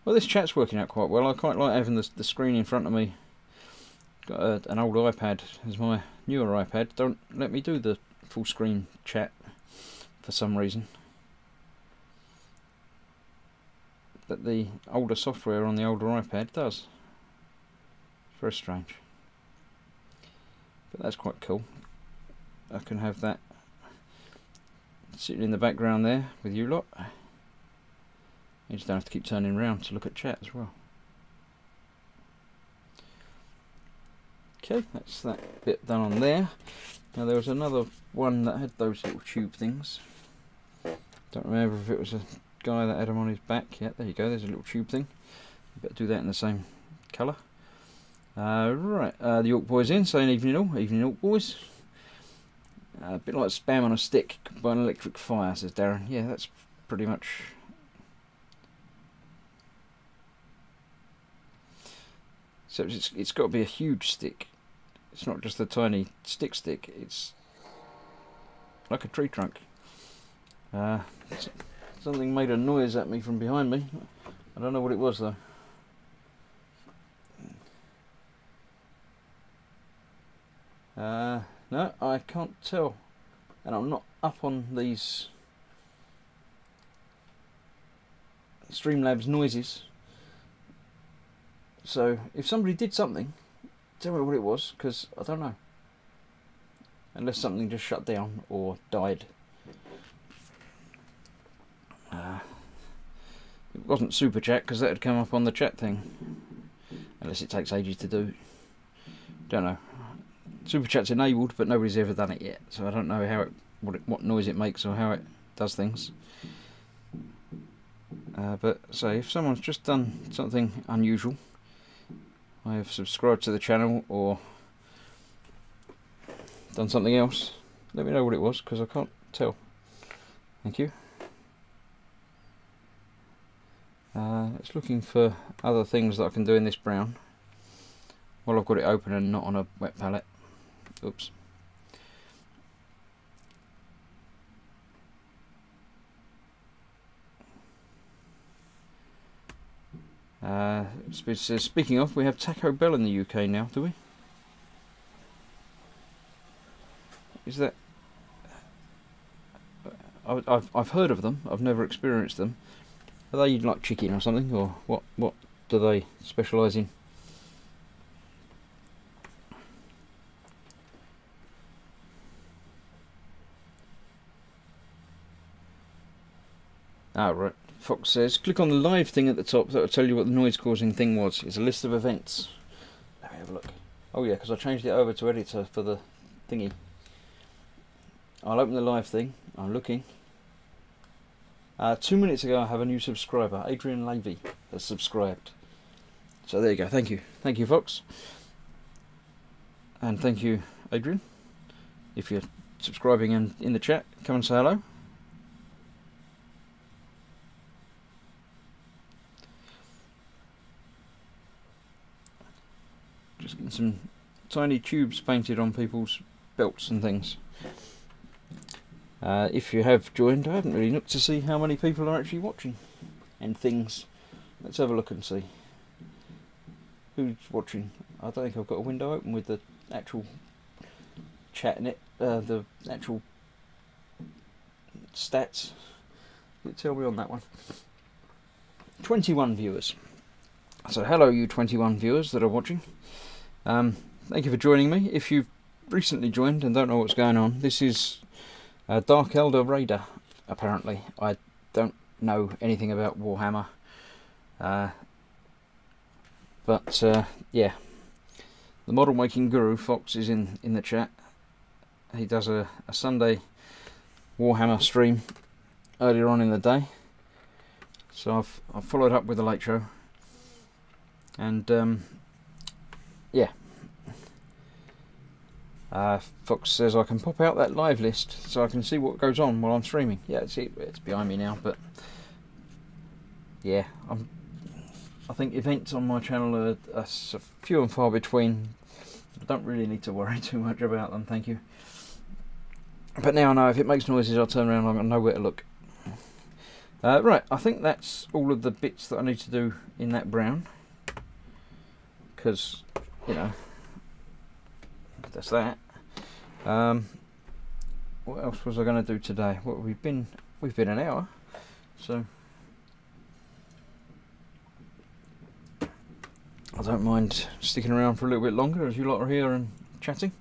Well, this chat's working out quite well. I quite like having the screen in front of me. Got an old iPad as my newer iPad. Don't let me do the full screen chat for some reason. That the older software on the older iPad does. It's very strange. But that's quite cool. I can have that sitting in the background there with you lot. You just don't have to keep turning around to look at chat as well. Okay, that's that bit done on there. Now there was another one that had those little tube things. Don't remember if it was a guy that had them on his back. Yeah, there you go, there's a little tube thing. You better do that in the same colour. Right, the York Boys in, saying evening all, evening York Boys. A bit like Spam on a stick by an electric fire, says Darren. Yeah, that's pretty much. So it's got to be a huge stick. It's not just a tiny stick, it's like a tree trunk. Something made a noise at me from behind me. I don't know what it was though. No, I can't tell. And I'm not up on these Streamlabs noises. So if somebody did something, tell me what it was, because I don't know. Unless something just shut down or died. It wasn't super chat because that had come up on the chat thing. Unless it takes ages to do. Don't know. Super chat's enabled, but nobody's ever done it yet, so I don't know how what noise it makes or how it does things. But so if someone's just done something unusual, I have subscribed to the channel or done something else, let me know what it was, because I can't tell. Thank you. It's looking for other things that I can do in this brown while I've got it open and not on a wet palette. Oops. Speaking of, we have Taco Bell in the UK now, do we? Is that... I've heard of them, I've never experienced them. Are they like chicken or something, or what do they specialise in? Ah, right. Fox says, click on the live thing at the top, that will tell you what the noise causing thing was. It's a list of events. Let me have a look. Oh yeah, because I changed it over to editor for the thingy. I'll open the live thing. I'm looking. 2 minutes ago I have a new subscriber. Adrian Levy has subscribed. So there you go. Thank you. Thank you, Fox. And thank you, Adrian. If you're subscribing and in the chat, come and say hello. Just getting some tiny tubes painted on people's belts and things. If you have joined, I haven't really looked to see how many people are actually watching and things. Let's have a look and see who's watching. I don't think I've got a window open with the actual chat in it, the actual stats. Tell me on that one. 21 viewers. So hello you 21 viewers that are watching. Thank you for joining me. If you've recently joined and don't know what's going on, this is Dark Elder Raider, apparently. I don't know anything about Warhammer. But yeah. The model making guru, Fox, is in the chat. He does a Sunday Warhammer stream earlier on in the day. So I've followed up with the late show. And yeah. Fox says I can pop out that live list so I can see what goes on while I'm streaming. Yeah, it's behind me now, but yeah, I think events on my channel are few and far between. I don't really need to worry too much about them, thank you. But now I know if it makes noises, I'll turn around and I'm going to know where to look. Right, I think that's all of the bits that I need to do in that brown. Because, you know, that's that. What else was I going to do today? Well, we've been an hour, so I don't mind sticking around for a little bit longer as you lot are here and chatting.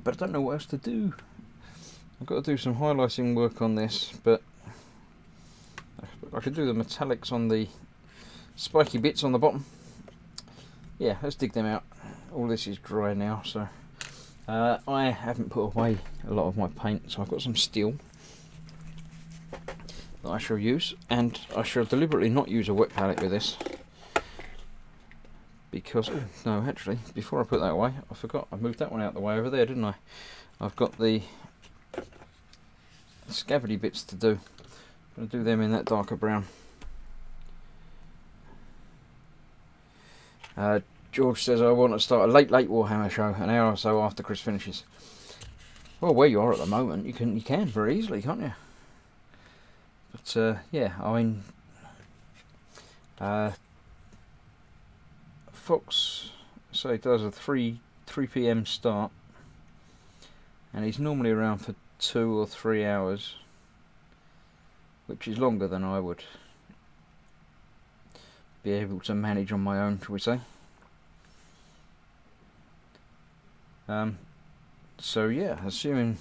But I don't know what else to do. I've got to do some highlighting work on this, but I could do the metallics on the spiky bits on the bottom. Yeah, let's dig them out. All this is dry now, so I haven't put away a lot of my paint, so I've got some steel that I shall use, and I shall deliberately not use a wet palette with this because, oh, no, actually, before I put that away, I forgot I moved that one out the way over there, didn't I? I've got the scabbardy bits to do. I'm going to do them in that darker brown. George says I want to start a late Warhammer show, an hour or so after Chris finishes. Well, where you are at the moment, you can very easily, can't you? But yeah, I mean, Fox does a 3 PM start, and he's normally around for 2 or 3 hours, which is longer than I would be able to manage on my own, shall we say. So yeah, assuming,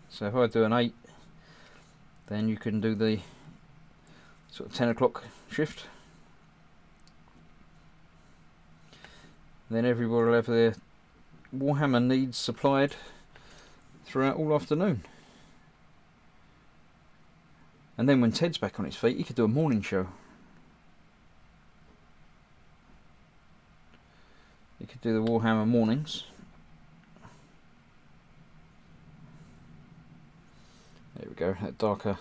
so if I do an 8, then you can do the sort of 10 o'clock shift. Then everybody will have their Warhammer needs supplied throughout all afternoon. And then when Ted's back on his feet, he could do a morning show. He could do the Warhammer mornings. There we go, that darker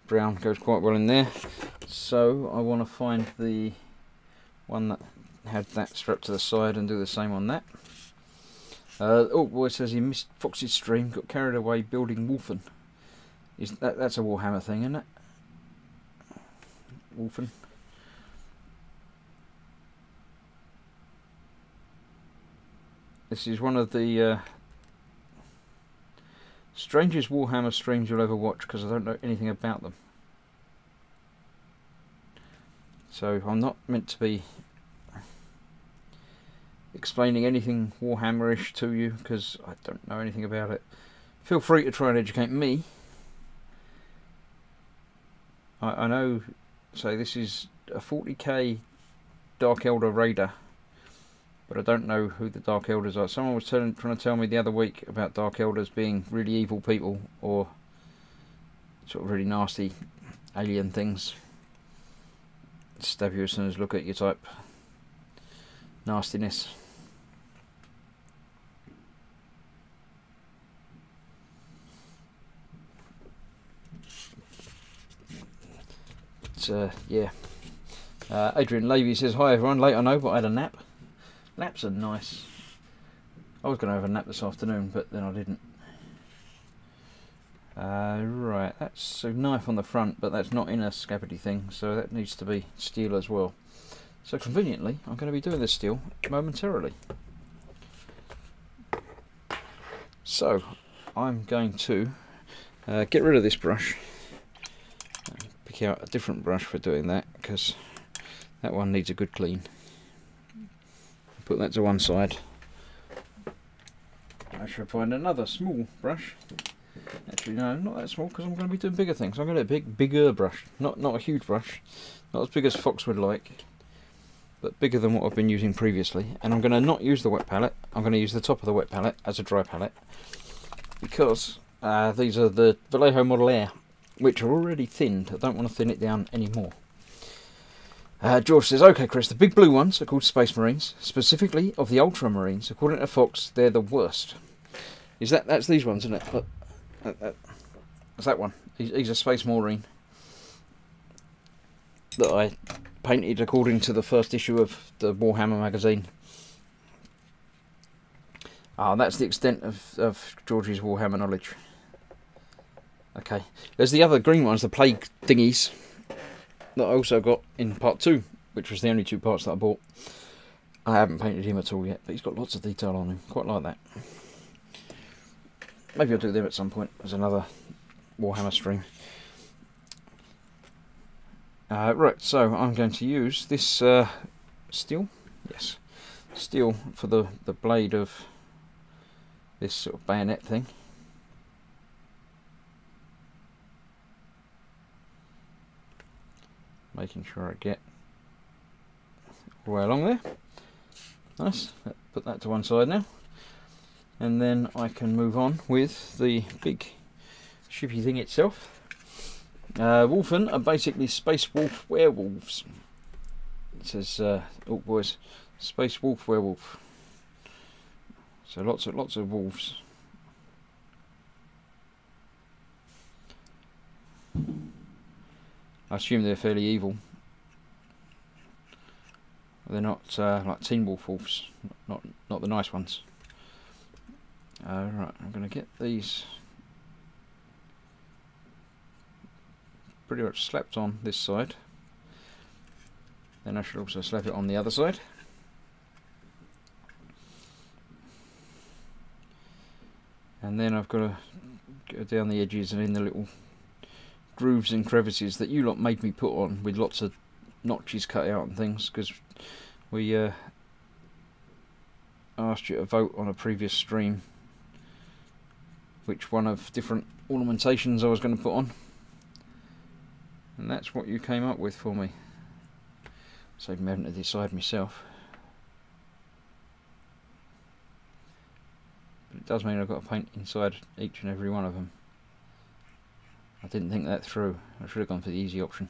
brown goes quite well in there. So I want to find the one that had that strapped to the side and do the same on that. Oh boy, says he missed Fox's stream, got carried away building Wolfen. That's a Warhammer thing, isn't it? Wolfen. This is one of the strangest Warhammer streams you'll ever watch, because I don't know anything about them. So I'm not meant to be explaining anything Warhammerish to you, because I don't know anything about it. Feel free to try and educate me. I know, so this is a 40k Dark Elder Raider, but I don't know who the Dark Elders are. Someone was trying to tell me the other week about Dark Elders being really evil people, or sort of really nasty alien things. Stab you as soon as look at you type nastiness. Yeah. Adrian Levy says, hi everyone, late I know, but I had a nap. Naps are nice. I was going to have a nap this afternoon, but then I didn't. Right, that's a knife on the front, but that's not in a scabbardy thing, so that needs to be steel as well. So conveniently, I'm going to be doing this steel momentarily. So, I'm going to get rid of this brush. Pick out a different brush for doing that, because that one needs a good clean. Put that to one side. I should find another small brush. Actually, no, not that small, because I'm going to be doing bigger things. I'm going to get a bigger brush, not a huge brush, not as big as Fox would like, but bigger than what I've been using previously. And I'm going to not use the wet palette. I'm going to use the top of the wet palette as a dry palette, because these are the Vallejo Model Air, which are already thinned. I don't want to thin it down anymore. George says, okay Chris, the big blue ones are called Space Marines, specifically of the Ultramarines. According to Fox, they're the worst. That's these ones, isn't it? Look, that's that one. He's a Space Marine that I painted according to the first issue of the Warhammer magazine. That's the extent of George's Warhammer knowledge. Okay, there's the other green ones, the plague thingies, that I also got in part 2, which was the only 2 parts that I bought. I haven't painted him at all yet, but he's got lots of detail on him. Quite like that. Maybe I'll do them at some point as another Warhammer stream. Right, so I'm going to use this steel. Yes, steel for the blade of this sort of bayonet thing. Making sure I get all the way along there. Nice. Put that to one side now. And then I can move on with the big shippy thing itself. Wolfen are basically space wolf werewolves. It says, oh boys, space wolf werewolf. So lots of wolves. I assume they're fairly evil. They're not like Teen Wolf wolves, not the nice ones. Right, I'm going to get these pretty much slapped on this side. Then I should also slap it on the other side. And then I've got to go down the edges and in the little grooves and crevices that you lot made me put on with lots of notches cut out and things, because we asked you to vote on a previous stream which one of different ornamentations I was going to put on, and that's what you came up with for me. So I'm having to decide myself, but it does mean I've got to paint inside each and every one of them. I didn't think that through. I should have gone for the easy option.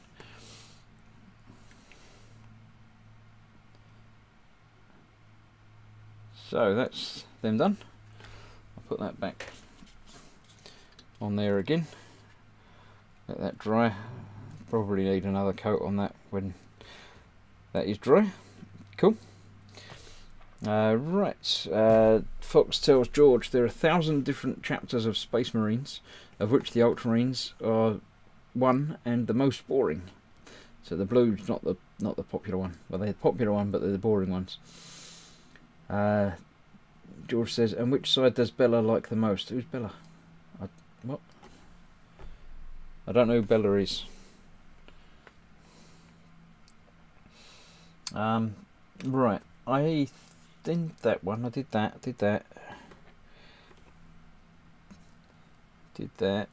So that's them done. I'll put that back on there again. Let that dry. Probably need another coat on that when that is dry. Cool. Right. Fox tells George there are 1,000 different chapters of Space Marines, of which the Ultramarines are one and the most boring. So the blue's not the popular one. Well, they're the popular one, but they're the boring ones. George says, and which side does Bella like the most? Who's Bella? What? I don't know who Bella is. Right, I did that one. I did that. I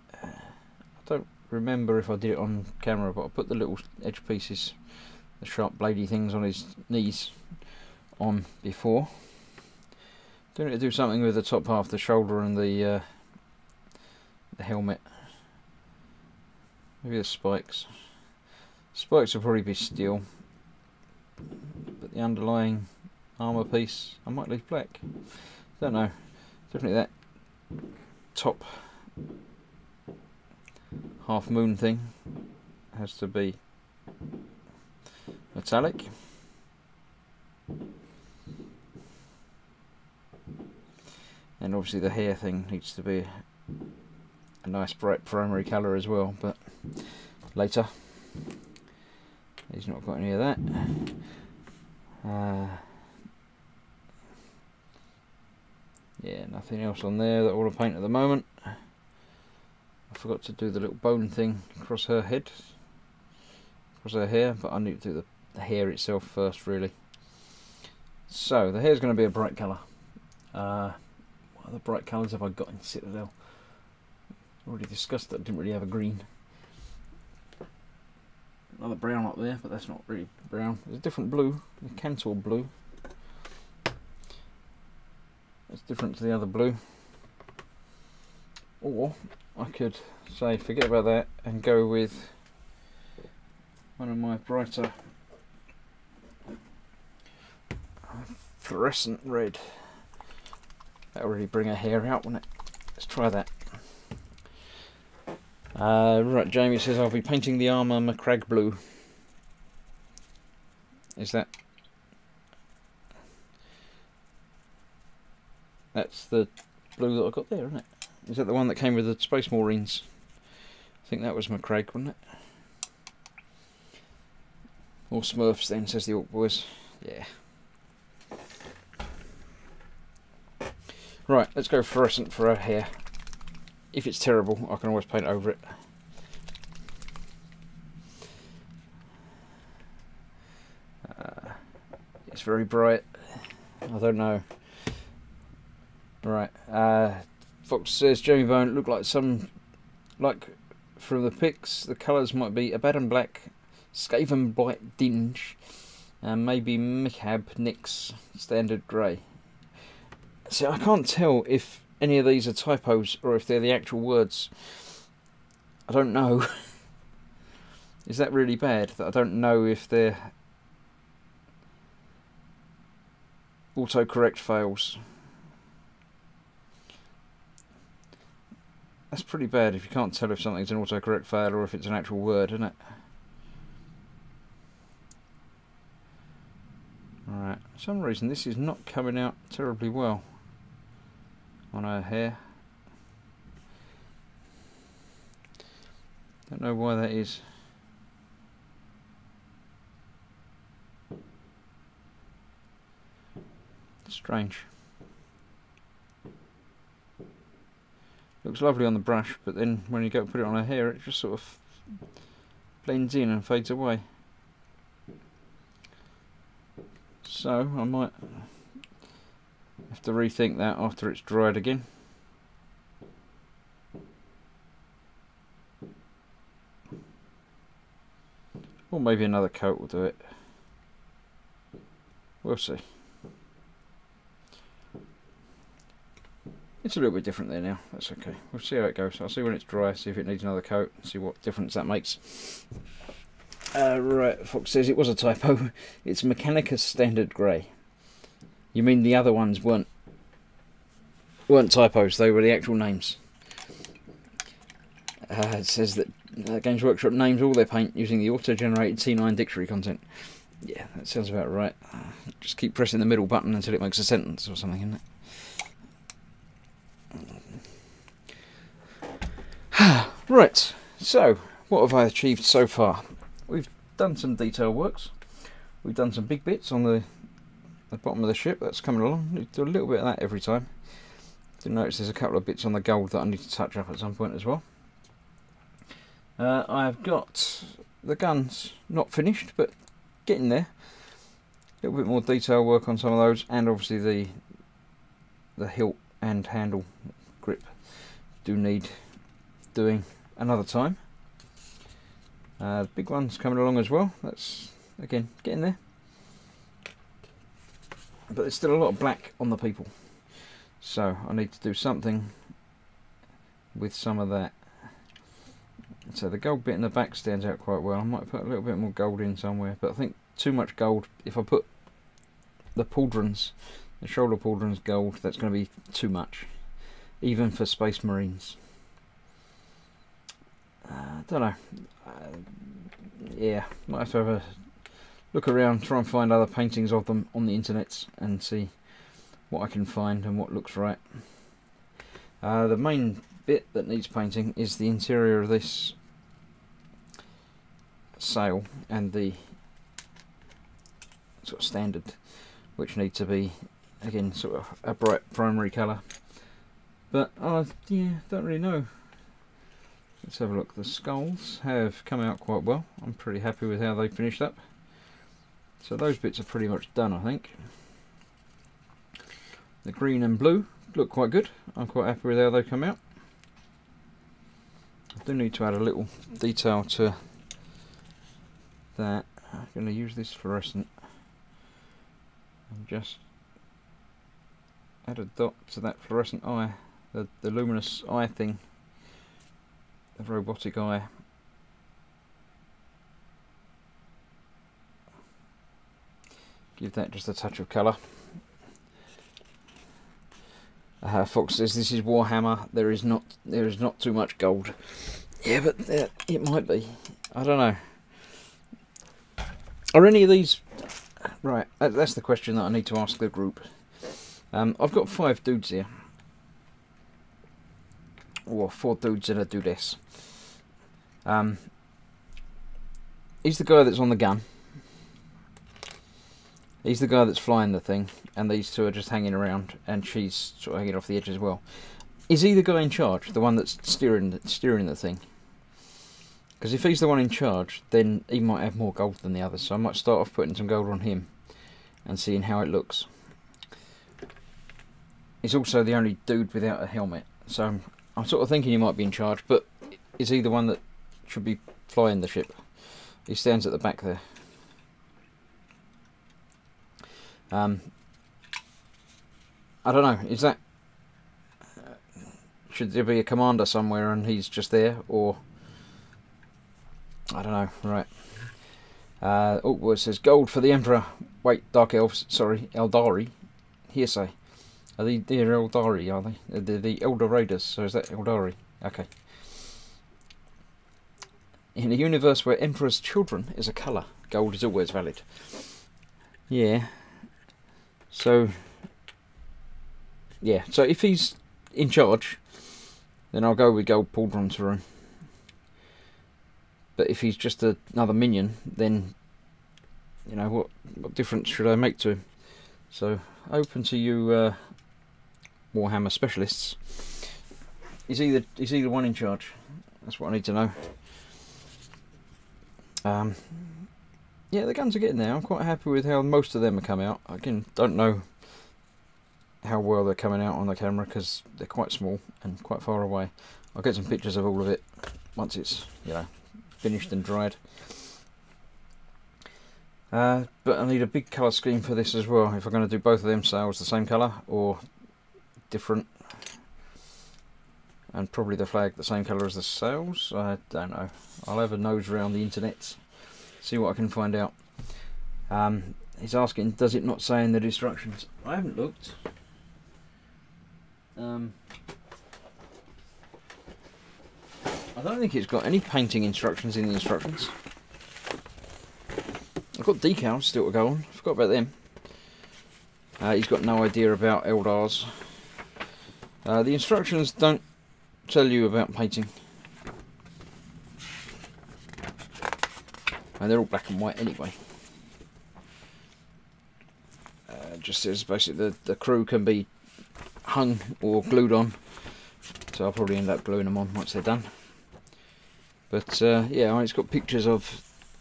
don't remember if I did it on camera, but I put the little edge pieces, the sharp bladey things on his knees on before. Do need to do something with the top half, the shoulder and the helmet. Maybe the spikes. Spikes will probably be steel, but the underlying armour piece I might leave black. Don't know. Definitely that top half moon thing has to be metallic. And obviously the hair thing needs to be a nice bright primary colour as well, but later. He's not got any of that. Yeah, nothing else on there that I want to paint at the moment. I forgot to do the little bone thing across her head, across her hair, but I need to do the hair itself first, really. So the hair's going to be a bright colour. What other bright colours have I got in Citadel? Already discussed that I didn't really have a green. Another brown up there, but that's not really brown. There's a different blue, the Cantor blue. That's different to the other blue. Or I could say forget about that and go with one of my brighter fluorescent red. That'll really bring her hair out, won't it? Let's try that. Right, Jamie says I'll be painting the armour Macragge blue. Is that... That's the blue that I got there, isn't it? Is that the one that came with the Space Marines? I think that was Macragge, wasn't it? Or Smurfs then, says the Orc Boys. Yeah. Right, let's go fluorescent for her hair. If it's terrible, I can always paint over it. It's very bright. I don't know. Right. Fox says Jamie Bone look like from the pics. The colours might be Abaddon black, Skaven bright dinge, and maybe Mihab Nyx standard grey. See, I can't tell if any of these are typos or if they're the actual words. I don't know. Is that really bad that I don't know if they're autocorrect fails? That's pretty bad if you can't tell if something's an autocorrect fail or if it's an actual word, isn't it? Alright, for some reason this is not coming out terribly well on her hair. Don't know why that is. Strange. Looks lovely on the brush, but then when you go to put it on her hair, it just sort of blends in and fades away. So I might have to rethink that after it's dried again. Or maybe another coat will do it. We'll see. It's a little bit different there now, that's okay. We'll see how it goes. I'll see when it's dry, see if it needs another coat, and see what difference that makes. Right, Fox says it was a typo. It's Mechanicus Standard Grey. You mean the other ones weren't typos, they were the actual names. It says that Games Workshop names all their paint using the auto-generated C9 dictionary content. Yeah, that sounds about right. Just keep pressing the middle button until it makes a sentence or something, isn't it? Right, so what have I achieved so far? We've done some detail works. We've done some big bits on the the bottom of the ship. That's coming along. Need to do a little bit of that every time. Did notice there's a couple of bits on the gold that I need to touch up at some point as well. I've got the guns not finished, but getting there. A little bit more detail work on some of those, and obviously the hilt and handle grip do need doing another time. The big one's coming along as well. That's again getting there, but there's still a lot of black on the people, so I need to do something with some of that. So the gold bit in the back stands out quite well. I might put a little bit more gold in somewhere, but I think too much gold, if I put the pauldrons, the shoulder pauldrons gold, that's going to be too much, even for Space Marines. Don't know. Yeah, might have to have a look around, try and find other paintings of them on the internet and see what I can find and what looks right. The main bit that needs painting is the interior of this sail and the sort of standard, which need to be again sort of a bright primary colour. But yeah, don't really know. Let's have a look. The skulls have come out quite well. I'm pretty happy with how they finished up. So those bits are pretty much done, I think. The green and blue look quite good. I'm quite happy with how they come out. I do need to add a little detail to that. I'm going to use this fluorescent and just add a dot to that fluorescent eye, the luminous eye thing, the robotic eye. Give that just a touch of colour. Fox says this is Warhammer. There is not too much gold. Yeah, but it might be. I don't know. Are any of these right? That's the question that I need to ask the group. I've got 5 dudes here, or 4 dudes and a dudess. He's the guy that's on the gun. He's the guy that's flying the thing, and these two are just hanging around, and she's sort of hanging off the edge as well. Is he the guy in charge, the one that's steering the thing? Because if he's the one in charge, then he might have more gold than the others, so I might start off putting some gold on him and seeing how it looks. He's also the only dude without a helmet, so I'm sort of thinking he might be in charge, but is he the one that should be flying the ship? He stands at the back there. I don't know, is that... should there be a commander somewhere and he's just there, or... I don't know, right. Oh, it says gold for the Emperor. Wait, Dark Elves, sorry, Eldari. Hearsay. Are they're Eldari, are they? They're the Elder Raiders, so is that Eldari? Okay. In a universe where Emperor's children is a colour, gold is always valid. Yeah. So... yeah, so if he's in charge, then I'll go with gold pauldrons for him. But if he's just another minion, then, you know, what difference should I make to him? So, open to you, Warhammer specialists. Is he the one in charge? That's what I need to know. Yeah, the guns are getting there. I'm quite happy with how most of them have come out. Again, don't know how well they're coming out on the camera because they're quite small and quite far away. I'll get some pictures of all of it once it's, you know, finished and dried. But I need a big colour scheme for this as well, if I'm going to do both of them sails the same colour or different, and probably the flag the same colour as the sails. I don't know. I'll have a nose around the internet, see what I can find out. He's asking, does it not say in the instructions? I haven't looked. I don't think it's got any painting instructions in the instructions. I've got decals still to go on. I forgot about them. He's got no idea about Eldars. The instructions don't tell you about painting. And they're all black and white anyway. just says basically the crew can be hung or glued on, so I'll probably end up gluing them on once they're done. But yeah, it's got pictures of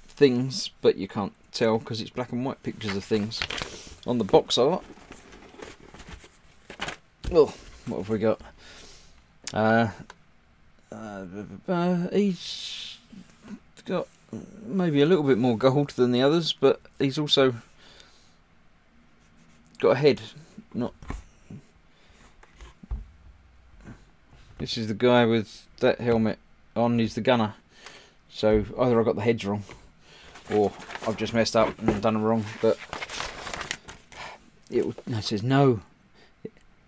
things, but you can't tell because it's black and white pictures of things. On the box art, oh, what have we got? He's got maybe a little bit more gold than the others, but he's also got a head. Not. This is the guy with that helmet on. He's the gunner. So either I got the heads wrong, or I've just messed up and done them wrong. But it says no.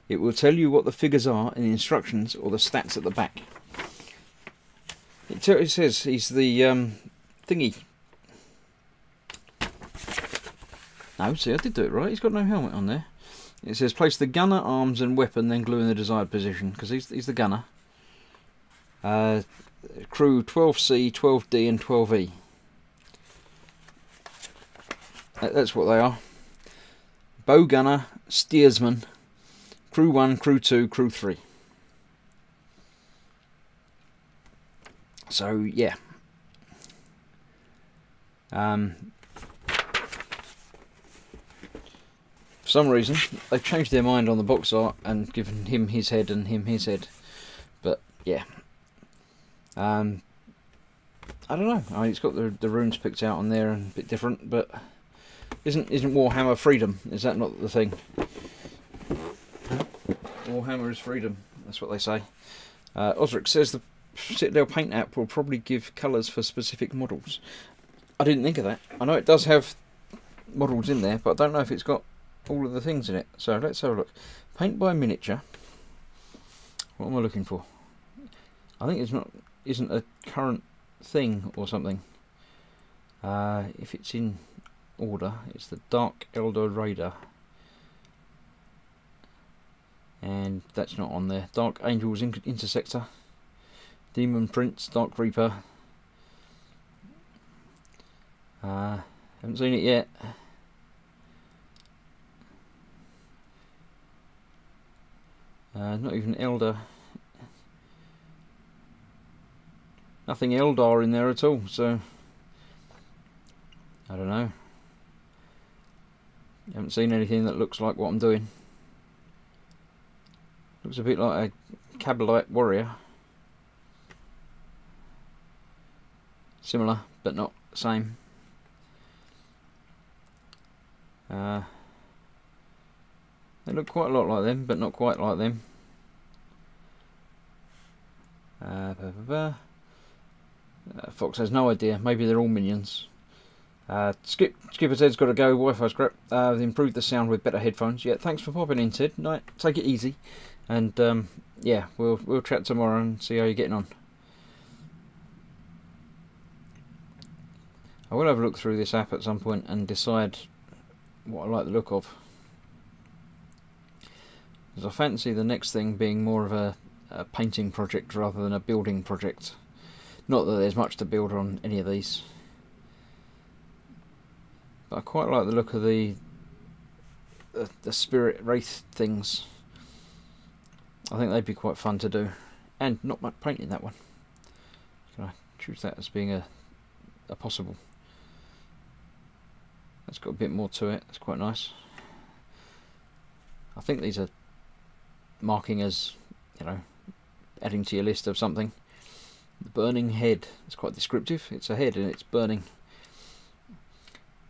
It will tell you what the figures are in the instructions or the stats at the back. It says he's the thingy. No, see, I did do it right. He's got no helmet on there. It says place the gunner, arms and weapon, then glue in the desired position, because he's the gunner. Crew 12C, 12D and 12E. That's what they are. Bow gunner, steersman, crew 1, crew 2, crew 3. So yeah. For some reason they've changed their mind on the box art and given him his head and him his head, but yeah, I don't know. I mean, it's got the runes picked out on there and a bit different, but isn't Warhammer freedom? Is that not the thing? Warhammer is freedom, that's what they say. Osric says the Citadel paint app will probably give colours for specific models. I didn't think of that. I know it does have models in there, but I don't know if it's got all of the things in it. So let's have a look. Paint by miniature. What am I looking for? I think it's not. Isn't a current thing or something. If it's in order, it's the Dark Elder Raider, and that's not on there. Dark Angels Intersector, Demon Prince, Dark Reaper. Haven't seen it yet. Not even Elder. Nothing Eldar in there at all, so I don't know. Haven't seen anything that looks like what I'm doing. Looks a bit like a Cabalite warrior. Similar, but not the same. They look quite a lot like them, but not quite like them. Fox has no idea. Maybe they're all minions. Skipper Ted's got to go. Wi-Fi's crap. They improved the sound with better headphones. Yeah, thanks for popping in, Ted. Night. Take it easy, and yeah, we'll chat tomorrow and see how you're getting on. I will have a look through this app at some point and decide what I like the look of, because I fancy the next thing being more of a painting project rather than a building project. Not that there's much to build on any of these, but I quite like the look of the spirit wraith things. I think they'd be quite fun to do, and not much paint in that one. Can I choose that as being a possible? That's got a bit more to it. That's quite nice. I think these are marking as, you know, adding to your list of something. The burning head. It's quite descriptive. It's a head and it's burning.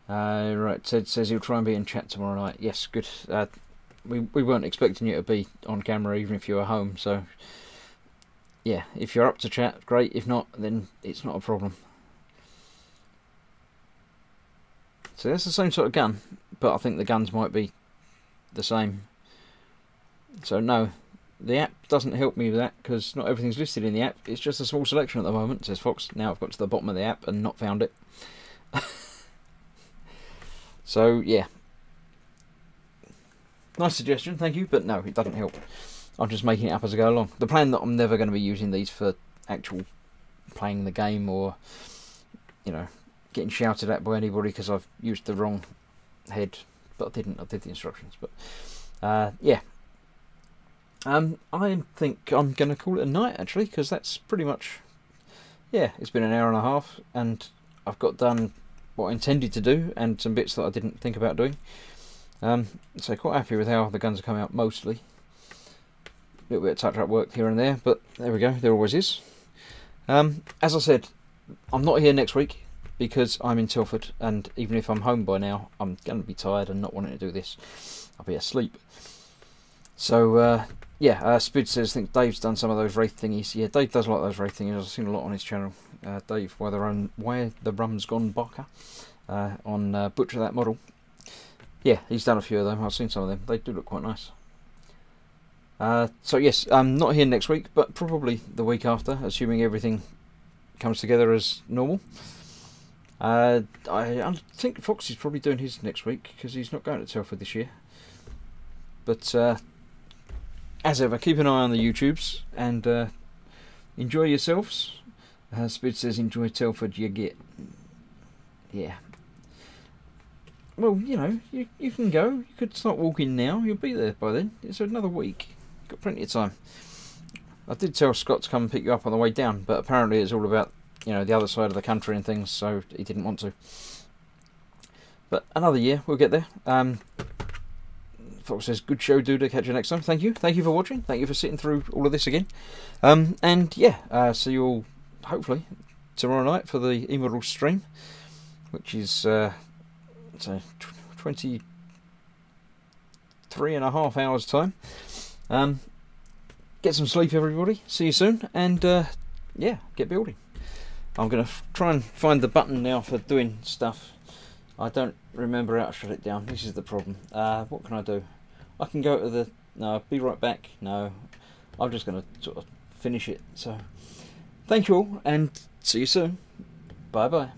Right, Ted says he'll try and be in chat tomorrow night. Yes, good. We weren't expecting you to be on camera even if you were home, so yeah, if you're up to chat, great. If not, then it's not a problem. So that's the same sort of gun, but I think the guns might be the same. So no, the app doesn't help me with that because not everything's listed in the app. It's just a small selection at the moment, says Fox. Now I've got to the bottom of the app and not found it. So yeah, nice suggestion, thank you, but no, it doesn't help. I'm just making it up as I go along. The plan that I'm never going to be using these for actual playing the game or, you know, getting shouted at by anybody because I've used the wrong head, but I didn't. I did the instructions. But yeah. I think I'm going to call it a night, actually, because that's pretty much, yeah, it's been an hour and a half, and I've got done what I intended to do, and some bits that I didn't think about doing. So quite happy with how the guns have come out, mostly. A little bit of touch-up work here and there, but there we go, there always is. As I said, I'm not here next week, because I'm in Telford, and even if I'm home by now, I'm going to be tired and not wanting to do this. I'll be asleep. So, yeah, Spid says, I think Dave's done some of those Wraith thingies. Yeah, Dave does like those Wraith thingies. I've seen a lot on his channel. Dave, Why the Rum's Gone Barker, on Butcher That Model. Yeah, he's done a few of them. I've seen some of them. They do look quite nice. So yes, I'm not here next week, but probably the week after, assuming everything comes together as normal. I think Fox is probably doing his next week, because he's not going to Telford this year. But as ever, keep an eye on the YouTubes, and enjoy yourselves. Spid says, enjoy Telford, you get. Yeah. Well, you know, you can go. You could start walking now. You'll be there by then. It's another week. Got plenty of time. I did tell Scott to come and pick you up on the way down, but apparently it's all about, you know, the other side of the country and things, so he didn't want to. But another year, we'll get there. Fox says, good show, Duda. Catch you next time. Thank you. Thank you for watching. Thank you for sitting through all of this again. And yeah, see you all, hopefully, tomorrow night for the Immortal stream, which is so 23.5 hours time. Get some sleep, everybody. See you soon. And yeah, get building. I'm going to try and find the button now for doing stuff. I don't remember how to shut it down. This is the problem. What can I do? I can go to the... No, be right back. No, I'm just going to sort of finish it. So, thank you all, and see you soon. Bye-bye.